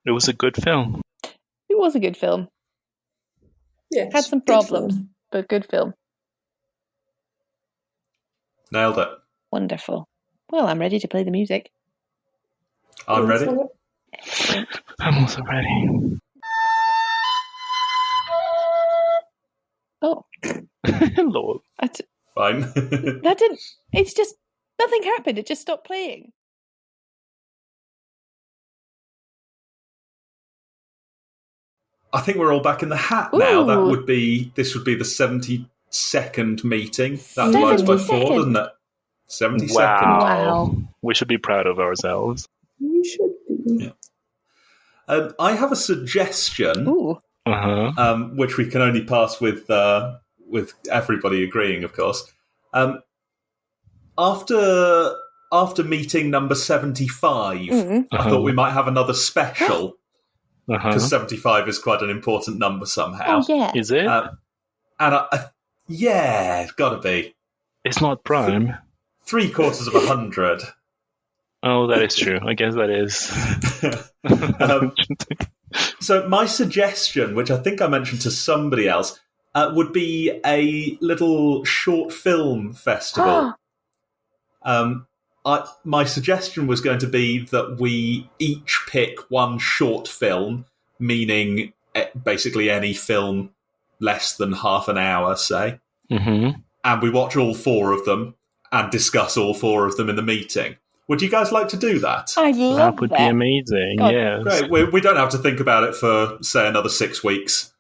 It was a good film. It was a good film. Yes, had some problems, but good film. Nailed it. Wonderful. Well, I'm ready to play the music. I'm ready. I'm also ready. Oh. Hello. Fine. That didn't... It's just... Nothing happened. It just stopped playing. I think we're all back in the hat now. This would be the 72nd meeting. That divides by 4, doesn't it? 72nd. Wow. We should be proud of ourselves. We should be. Yeah. I have a suggestion, which we can only pass with everybody agreeing, of course. After meeting number 75, I thought we might have another special. Because 75 is quite an important number somehow. Oh, yeah. Is it? Yeah, it's got to be. It's not prime. 750. Oh, that is true. I guess that is. So my suggestion, which I think I mentioned to somebody else, would be a little short film festival. My suggestion was going to be that we each pick one short film, meaning basically any film less than half an hour, say. And we watch all 4 of them and discuss all 4 of them in the meeting. Would you guys like to do that? I love that. That would be amazing, yes. Great. We don't have to think about it for, say, another 6 weeks.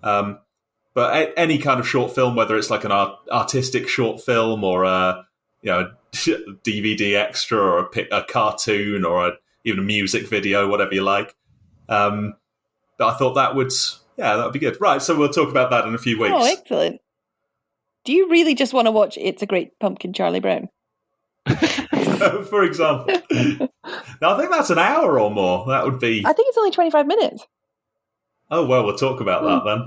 But any kind of short film, whether it's like an artistic short film or a DVD extra or a cartoon or even a music video, whatever you like. I thought that would be good. Right, so we'll talk about that in a few weeks. Oh, excellent. Do you really just want to watch It's a Great Pumpkin, Charlie Brown? For example. Now, I think that's an hour or more. That would be... I think it's only 25 minutes. Oh, well, we'll talk about that then.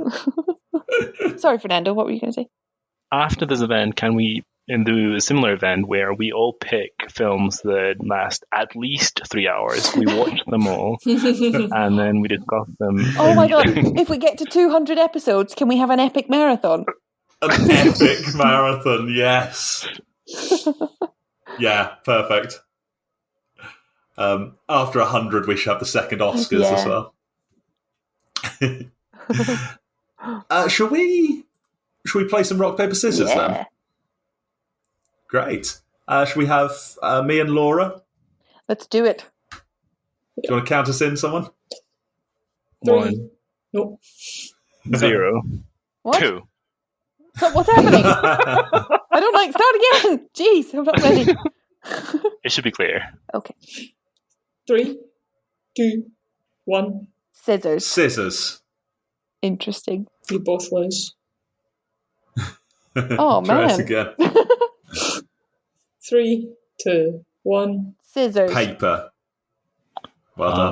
Sorry, Fernando, what were you going to say? After this event, can we do a similar event where we all pick films that last at least 3 hours? We watch them all, and then we discuss them. Oh my god, if we get to 200 episodes, can we have an epic marathon? An epic marathon, yes. Yeah, perfect. After 100, we should have the second Oscars as well. Shall we play some rock, paper, scissors then? Great. Should we have me and Laura? Let's do it. Do you want to count us in, someone? 1. Nope. 0. What? 2. What's happening? I don't like... Start again! Jeez, I'm not ready. It should be clear. Okay. 3, 2, 1. Scissors. Interesting. You both lose. Oh, Try man. us again. 3, 2, 1. Scissors. Paper. Well done.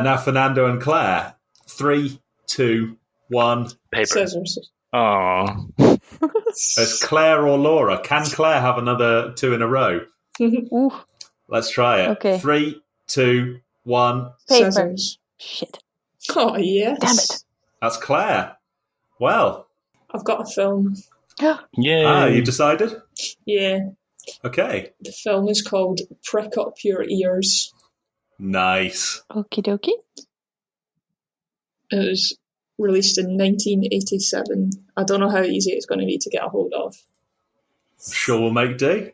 Now Fernando and Claire. 3, 2, 1. Paper. Scissors. Oh. It's Claire or Laura. Can Claire have another 2 in a row? Ooh. Let's try it. Okay. 3, 2, 1. Paper. Scissors. Shit. Oh, yes. Damn it. That's Claire. Well. I've got a film. Yay. You decided? Yeah. Okay. The film is called Prick Up Your Ears. Nice. Okie dokie. It was released in 1987. I don't know how easy it's going to be to get a hold of. Sure we'll make do.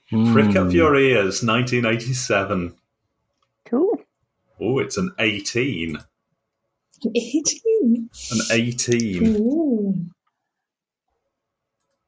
Prick up your ears, 1987. Cool. Oh, it's an 18. An 18? An 18. Ooh.